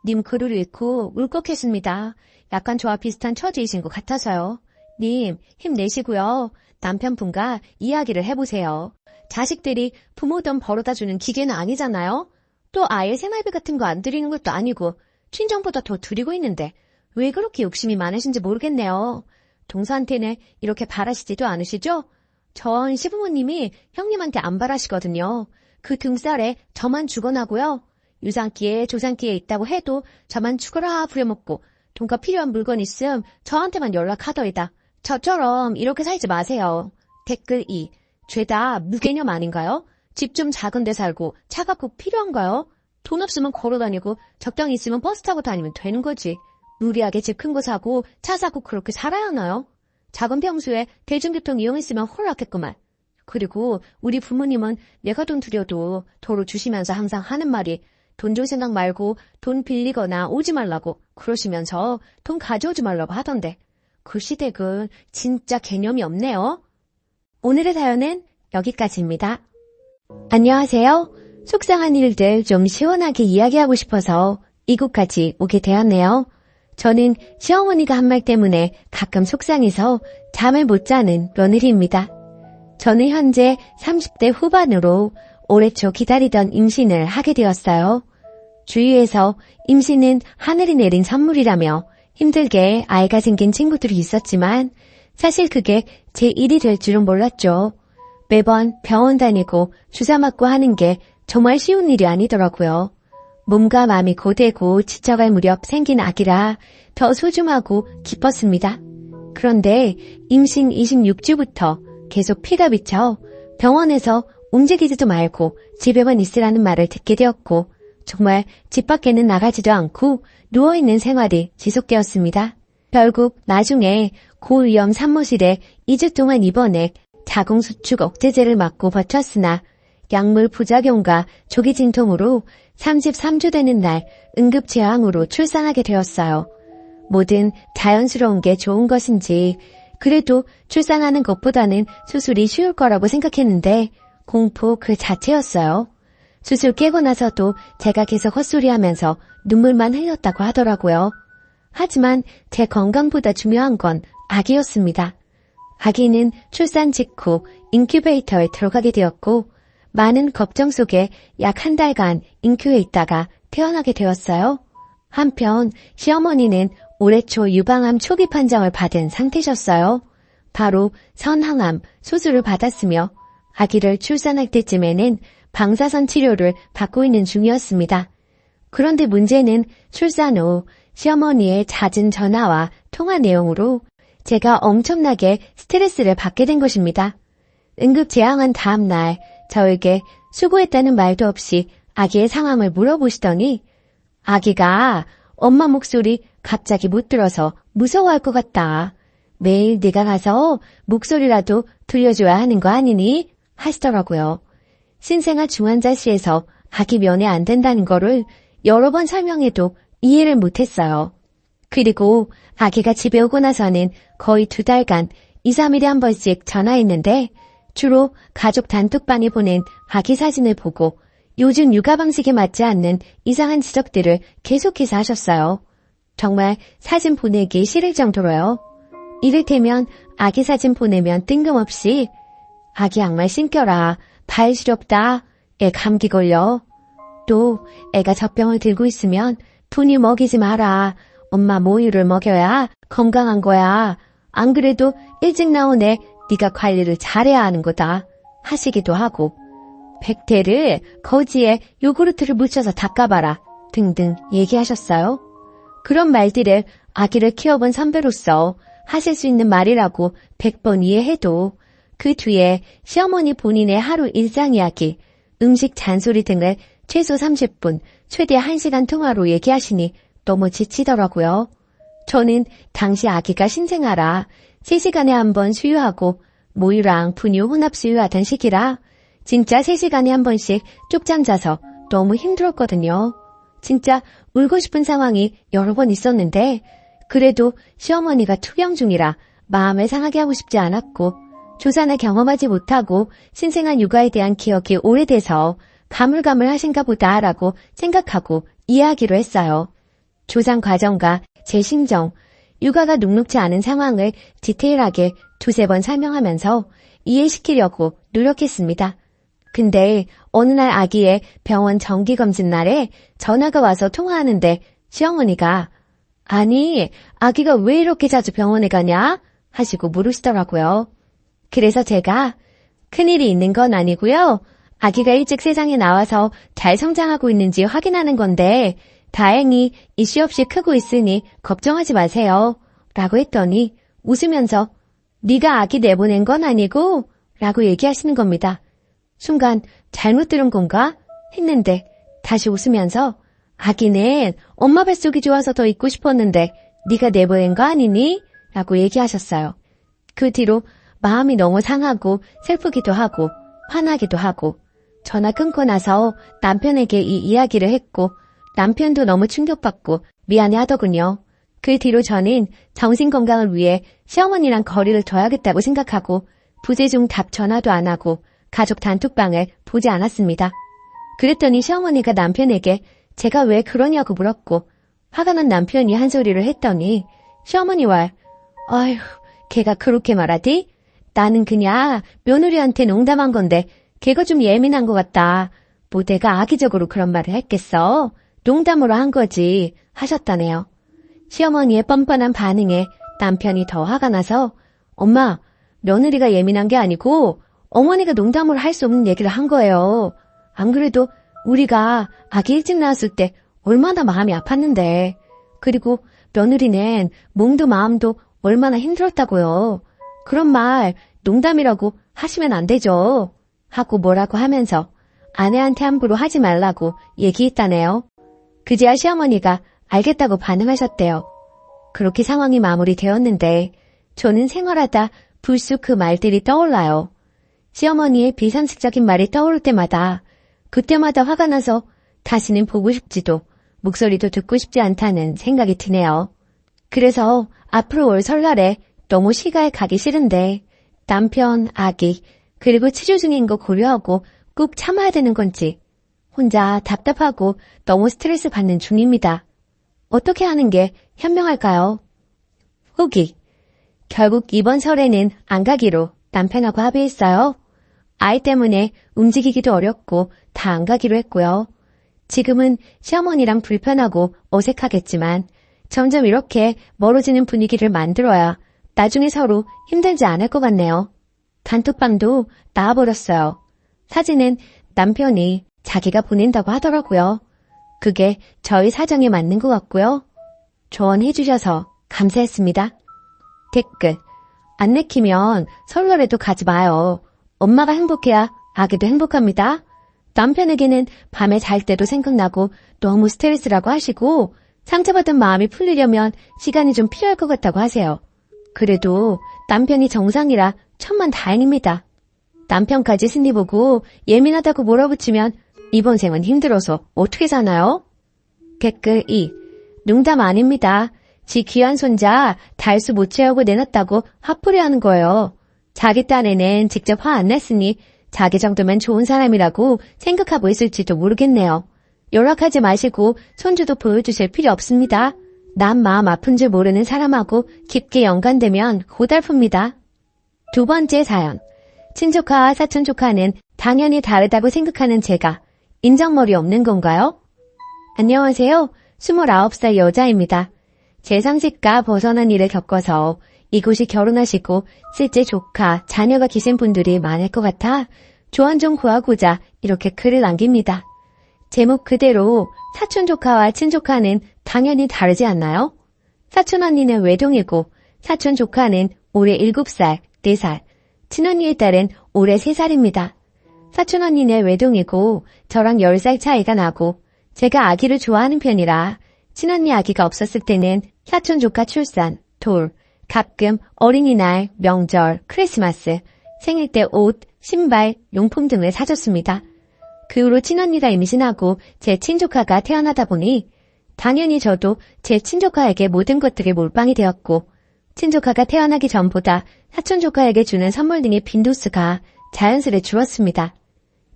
님 글을 읽고 울컥했습니다. 약간 저와 비슷한 처지이신 것 같아서요. 님 힘내시고요. 남편분과 이야기를 해보세요. 자식들이 부모 돈 벌어다주는 기계는 아니잖아요. 또 아예 생활비 같은 거 안 드리는 것도 아니고 친정보다 더 드리고 있는데 왜 그렇게 욕심이 많으신지 모르겠네요. 동서한테는 이렇게 바라시지도 않으시죠? 전 시부모님이 형님한테 안 바라시거든요. 그 등살에 저만 죽어나고요. 유산기에 조산기에 있다고 해도 저만 죽어라 부려먹고 돈과 필요한 물건 있음 저한테만 연락하더이다. 저처럼 이렇게 살지 마세요. 댓글 2. 죄다 무개념 아닌가요? 집 좀 작은 데 살고 차가 꼭 필요한가요? 돈 없으면 걸어다니고 적당히 있으면 버스 타고 다니면 되는 거지. 무리하게 집 큰 거 사고 차 사고 그렇게 살아야 하나요? 작은 평수에 대중교통 이용했으면 홀랐겠구만. 그리고 우리 부모님은 내가 돈 드려도 도로 주시면서 항상 하는 말이 돈 줄 생각 말고 돈 빌리거나 오지 말라고 그러시면서 돈 가져오지 말라고 하던데 그 시댁은 진짜 개념이 없네요. 오늘의 사연은 여기까지입니다. 안녕하세요. 속상한 일들 좀 시원하게 이야기하고 싶어서 이곳까지 오게 되었네요. 저는 시어머니가 한 말 때문에 가끔 속상해서 잠을 못 자는 며느리입니다. 저는 현재 30대 후반으로 올해 초 기다리던 임신을 하게 되었어요. 주위에서 임신은 하늘이 내린 선물이라며 힘들게 아이가 생긴 친구들이 있었지만 사실 그게 제 일이 될 줄은 몰랐죠. 매번 병원 다니고 주사 맞고 하는 게 정말 쉬운 일이 아니더라고요. 몸과 마음이 고되고 지쳐갈 무렵 생긴 아기라 더 소중하고 기뻤습니다. 그런데 임신 26주부터 계속 피가 비쳐 병원에서 움직이지도 말고 집에만 있으라는 말을 듣게 되었고 정말 집 밖에는 나가지도 않고 누워있는 생활이 지속되었습니다. 결국 나중에 고위험 산모실에 2주 동안 입원해 자궁수축 억제제를 맞고 버텼으나 약물 부작용과 조기 진통으로 33주 되는 날 응급제왕으로 출산하게 되었어요. 뭐든 자연스러운 게 좋은 것인지 그래도 출산하는 것보다는 수술이 쉬울 거라고 생각했는데 공포 그 자체였어요. 수술 깨고 나서도 제가 계속 헛소리하면서 눈물만 흘렸다고 하더라고요. 하지만 제 건강보다 중요한 건 아기였습니다. 아기는 출산 직후 인큐베이터에 들어가게 되었고 많은 걱정 속에 약 1달간 인큐에 있다가 태어나게 되었어요. 한편 시어머니는 올해 초 유방암 초기 판정을 받은 상태셨어요. 바로 선항암 수술을 받았으며 아기를 출산할 때쯤에는 방사선 치료를 받고 있는 중이었습니다. 그런데 문제는 출산 후 시어머니의 잦은 전화와 통화 내용으로 제가 엄청나게 스트레스를 받게 된 것입니다. 응급제왕한 다음 날 저에게 수고했다는 말도 없이 아기의 상황을 물어보시더니 아기가 엄마 목소리 갑자기 못 들어서 무서워할 것 같다. 매일 네가 가서 목소리라도 들려줘야 하는 거 아니니? 하시더라고요. 신생아 중환자실에서 아기 면회 안 된다는 거를 여러 번 설명해도 이해를 못했어요. 그리고 아기가 집에 오고 나서는 거의 2달간 2, 3일에 한 번씩 전화했는데 주로 가족 단톡방에 보낸 아기 사진을 보고 요즘 육아 방식에 맞지 않는 이상한 지적들을 계속해서 하셨어요. 정말 사진 보내기 싫을 정도로요. 이를테면 아기 사진 보내면 뜬금없이 아기 양말 신겨라, 발 시렵다, 애 감기 걸려. 또 애가 젖병을 들고 있으면 분유 먹이지 마라, 엄마 모유를 먹여야 건강한 거야. 안 그래도 일찍 나온 애 네가 관리를 잘해야 하는 거다 하시기도 하고 백태를 거지에 요구르트를 묻혀서 닦아봐라 등등 얘기하셨어요. 그런 말들을 아기를 키워본 선배로서 하실 수 있는 말이라고 100번 이해해도 그 뒤에 시어머니 본인의 하루 일상 이야기, 음식 잔소리 등을 최소 30분, 최대 1시간 통화로 얘기하시니 너무 지치더라고요. 저는 당시 아기가 신생아라 3시간에 한 번 수유하고 모유랑 분유 혼합 수유하던 시기라 진짜 3시간에 한 번씩 쪽잠 자서 너무 힘들었거든요. 진짜 울고 싶은 상황이 여러 번 있었는데 그래도 시어머니가 투병 중이라 마음을 상하게 하고 싶지 않았고 조산을 경험하지 못하고 신생아 육아에 대한 기억이 오래돼서 가물가물하신가 보다라고 생각하고 이해하기로 했어요. 조산 과정과 제 심정, 육아가 녹록지 않은 상황을 디테일하게 2-3번 설명하면서 이해시키려고 노력했습니다. 근데 어느 날 아기의 병원 정기검진 날에 전화가 와서 통화하는데 시어머니가 아니 아기가 왜 이렇게 자주 병원에 가냐? 하시고 물으시더라고요. 그래서 제가 큰일이 있는 건 아니고요. 아기가 일찍 세상에 나와서 잘 성장하고 있는지 확인하는 건데 다행히 이슈 없이 크고 있으니 걱정하지 마세요. 라고 했더니 웃으면서 네가 아기 내보낸 건 아니고? 라고 얘기하시는 겁니다. 순간 잘못 들은 건가? 했는데 다시 웃으면서 아기는 엄마 뱃속이 좋아서 더 있고 싶었는데 네가 내보낸 거 아니니? 라고 얘기하셨어요. 그 뒤로 마음이 너무 상하고 슬프기도 하고 화나기도 하고 전화 끊고 나서 남편에게 이 이야기를 했고 남편도 너무 충격받고 미안해 하더군요. 그 뒤로 저는 정신건강을 위해 시어머니랑 거리를 둬야겠다고 생각하고 부재중 답 전화도 안 하고 가족 단톡방을 보지 않았습니다. 그랬더니 시어머니가 남편에게 제가 왜 그러냐고 물었고 화가 난 남편이 한 소리를 했더니 시어머니와 아휴 걔가 그렇게 말하디? 나는 그냥 며느리한테 농담한 건데 걔가 좀 예민한 것 같다. 뭐 내가 악의적으로 그런 말을 했겠어? 농담으로 한 거지 하셨다네요. 시어머니의 뻔뻔한 반응에 남편이 더 화가 나서 엄마 며느리가 예민한 게 아니고 어머니가 농담으로 할 수 없는 얘기를 한 거예요. 안 그래도 우리가 아기 일찍 낳았을 때 얼마나 마음이 아팠는데 그리고 며느리는 몸도 마음도 얼마나 힘들었다고요. 그런 말 농담이라고 하시면 안 되죠. 하고 뭐라고 하면서 아내한테 함부로 하지 말라고 얘기했다네요. 그제야 시어머니가 알겠다고 반응하셨대요. 그렇게 상황이 마무리되었는데 저는 생활하다 불쑥 그 말들이 떠올라요. 시어머니의 비상식적인 말이 떠오를 때마다 그때마다 화가 나서 다시는 보고 싶지도 목소리도 듣고 싶지 않다는 생각이 드네요. 그래서 앞으로 올 설날에 너무 시가에 가기 싫은데 남편, 아기, 그리고 치료 중인 거 고려하고 꼭 참아야 되는 건지 혼자 답답하고 너무 스트레스 받는 중입니다. 어떻게 하는 게 현명할까요? 후기. 결국 이번 설에는 안 가기로 남편하고 합의했어요. 아이 때문에 움직이기도 어렵고 다 안 가기로 했고요. 지금은 시어머니랑 불편하고 어색하겠지만 점점 이렇게 멀어지는 분위기를 만들어야 나중에 서로 힘들지 않을 것 같네요. 단톡방도 나와버렸어요. 사진은 남편이 자기가 보낸다고 하더라고요. 그게 저희 사정에 맞는 것 같고요. 조언해주셔서 감사했습니다. 댓글. 안 내키면 설날에도 가지 마요. 엄마가 행복해야 아기도 행복합니다. 남편에게는 밤에 잘 때도 생각나고 너무 스트레스라고 하시고 상처받은 마음이 풀리려면 시간이 좀 필요할 것 같다고 하세요. 그래도 남편이 정상이라 천만 다행입니다. 남편까지 승리 보고 예민하다고 몰아붙이면 이번 생은 힘들어서 어떻게 사나요? 댓글 2. 농담 아닙니다. 지 귀한 손자 달수 못 채우고 내놨다고 화풀이 하는 거예요. 자기 딴에는 직접 화 안 냈으니 자기 정도면 좋은 사람이라고 생각하고 있을지도 모르겠네요. 연락하지 마시고 손주도 보여주실 필요 없습니다. 남 마음 아픈 줄 모르는 사람하고 깊게 연관되면 고달픕니다. 두 번째 사연. 친조카와 사촌조카는 당연히 다르다고 생각하는 제가 인정머리 없는 건가요? 안녕하세요. 29살 여자입니다. 제 상식과 벗어난 일을 겪어서 이곳이 결혼하시고 실제 조카, 자녀가 계신 분들이 많을 것 같아 조언 좀 구하고자 이렇게 글을 남깁니다. 제목 그대로 사촌 조카와 친조카는 당연히 다르지 않나요? 사촌 언니는 외동이고 사촌 조카는 올해 7살, 4살, 친언니의 딸은 올해 3살입니다. 사촌 언니는 외동이고 저랑 10살 차이가 나고 제가 아기를 좋아하는 편이라 친언니 아기가 없었을 때는 사촌 조카 출산, 돌, 가끔 어린이날, 명절, 크리스마스, 생일 때 옷, 신발, 용품 등을 사줬습니다. 그 후로 친언니가 임신하고 제 친조카가 태어나다 보니 당연히 저도 제 친조카에게 모든 것들이 몰빵이 되었고 친조카가 태어나기 전보다 사촌조카에게 주는 선물 등의 빈도수가 자연스레 줄었습니다.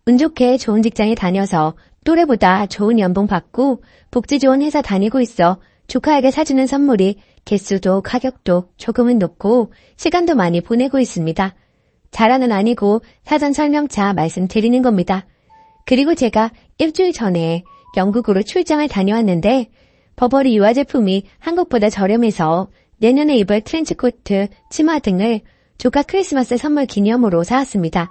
운 좋게 좋은 직장에 다녀서 또래보다 좋은 연봉 받고 복지 좋은 회사 다니고 있어 조카에게 사주는 선물이 개수도 가격도 조금은 높고 시간도 많이 보내고 있습니다. 자랑은 아니고 사전 설명차 말씀드리는 겁니다. 그리고 제가 일주일 전에 영국으로 출장을 다녀왔는데 버버리 유아 제품이 한국보다 저렴해서 내년에 입을 트렌치코트, 치마 등을 조카 크리스마스 선물 기념으로 사왔습니다.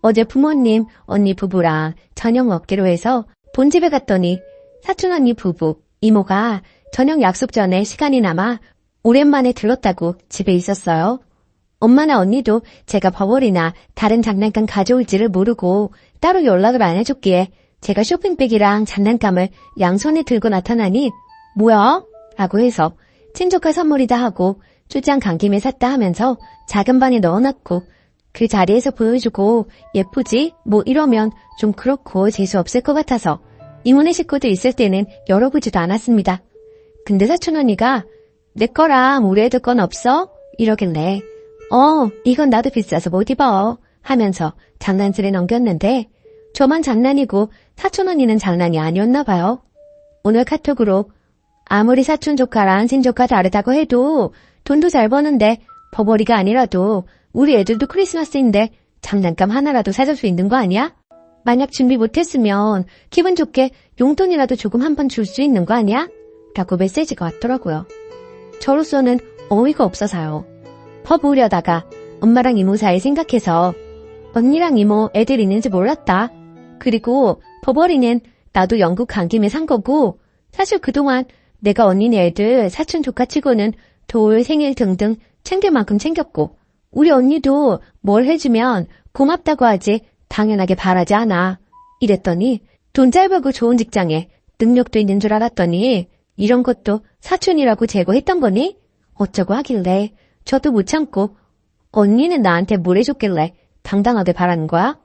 어제 부모님, 언니 부부랑 저녁 먹기로 해서 본집에 갔더니 사촌 언니 부부, 이모가 저녁 약속 전에 시간이 남아 오랜만에 들렀다고 집에 있었어요. 엄마나 언니도 제가 버버리나 다른 장난감 가져올지를 모르고 따로 연락을 안 해줬기에 제가 쇼핑백이랑 장난감을 양손에 들고 나타나니 뭐야? 라고 해서 친조카 선물이다 하고 출장 간 김에 샀다 하면서 작은 방에 넣어놨고 그 자리에서 보여주고 예쁘지? 뭐 이러면 좀 그렇고 재수없을 것 같아서 이모네 식구들 있을 때는 열어보지도 않았습니다. 근데 사촌 언니가 내 거랑 우리 애들 건 없어? 이러길래 이건 나도 비싸서 못 입어 하면서 장난질에 넘겼는데 저만 장난이고 사촌 언니는 장난이 아니었나 봐요. 오늘 카톡으로 아무리 사촌 조카랑 친조카 다르다고 해도 돈도 잘 버는데 버버리가 아니라도 우리 애들도 크리스마스인데 장난감 하나라도 사줄 수 있는 거 아니야? 만약 준비 못했으면 기분 좋게 용돈이라도 조금 한 번 줄 수 있는 거 아니야? 라고 메시지가 왔더라고요. 저로서는 어이가 없어서요. 퍼부으려다가 엄마랑 이모 사이 생각해서 언니랑 이모 애들 있는지 몰랐다. 그리고 버버리는 나도 영국 간 김에 산 거고 사실 그동안 내가 언니네 애들 사촌 조카 치고는 돌, 생일 등등 챙길 만큼 챙겼고 우리 언니도 뭘 해주면 고맙다고 하지 당연하게 바라지 않아. 이랬더니 돈 잘 벌고 좋은 직장에 능력도 있는 줄 알았더니 이런 것도 사촌이라고 제거했던 거니? 어쩌고 하길래 저도 못 참고 언니는 나한테 뭘 해줬길래 당당하게 바라는 거야?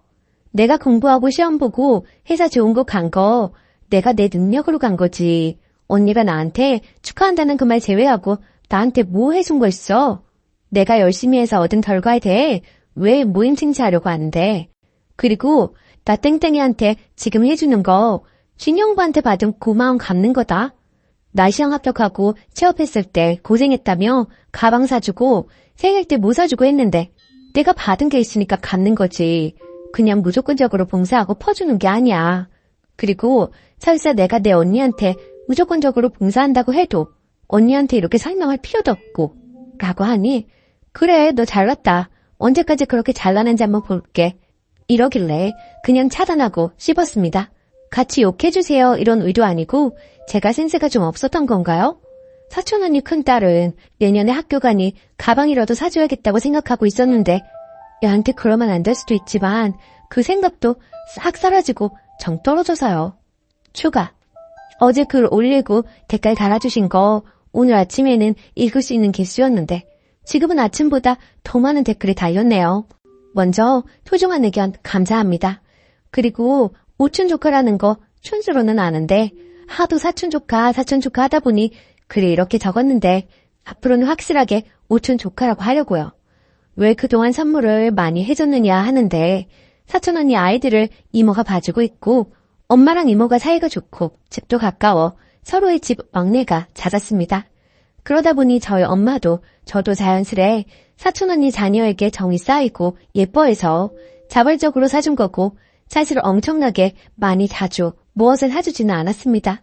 내가 공부하고 시험 보고 회사 좋은 곳 간 거 내가 내 능력으로 간 거지. 언니가 나한테 축하한다는 그 말 제외하고 나한테 뭐 해준 거 있어? 내가 열심히 해서 얻은 결과에 대해 왜 모임 칭찬하려고 하는데. 그리고 나 땡땡이한테 지금 해주는 거 진영부한테 받은 고마움 갚는 거다. 나 시험 합격하고 취업했을 때 고생했다며 가방 사주고 생일 때 뭐 사주고 했는데 내가 받은 게 있으니까 갚는 거지. 그냥 무조건적으로 봉사하고 퍼주는 게 아니야. 그리고 설사 내가 내 언니한테 무조건적으로 봉사한다고 해도 언니한테 이렇게 설명할 필요도 없고 라고 하니 그래 너 잘났다. 언제까지 그렇게 잘나는지 한번 볼게. 이러길래 그냥 차단하고 씹었습니다. 같이 욕해주세요 이런 의도 아니고 제가 센스가 좀 없었던 건가요? 사촌 언니 큰딸은 내년에 학교 가니 가방이라도 사줘야겠다고 생각하고 있었는데 얘한테 그러면 안 될 수도 있지만 그 생각도 싹 사라지고 정 떨어져서요. 추가. 어제 글 올리고 댓글 달아주신 거 오늘 아침에는 읽을 수 있는 개수였는데 지금은 아침보다 더 많은 댓글이 달렸네요. 먼저 소중한 의견 감사합니다. 그리고 오춘 조카라는 거 촌스로는 아는데 하도 사촌 조카 하다 보니 글이 이렇게 적었는데 앞으로는 확실하게 오춘 조카라고 하려고요. 왜 그동안 선물을 많이 해줬느냐 하는데 사촌 언니 아이들을 이모가 봐주고 있고 엄마랑 이모가 사이가 좋고 집도 가까워 서로의 집 막내가 잦았습니다. 그러다 보니 저희 엄마도 저도 자연스레 사촌 언니 자녀에게 정이 쌓이고 예뻐해서 자발적으로 사준 거고 사실 엄청나게 많이 자주 무엇을 사주지는 않았습니다.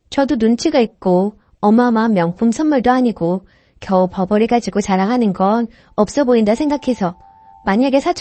저도 눈치가 있고 어마어마한 명품 선물도 아니고 겨우 버버리 가지고 자랑하는 건 없어 보인다 생각해서 만약에 사촌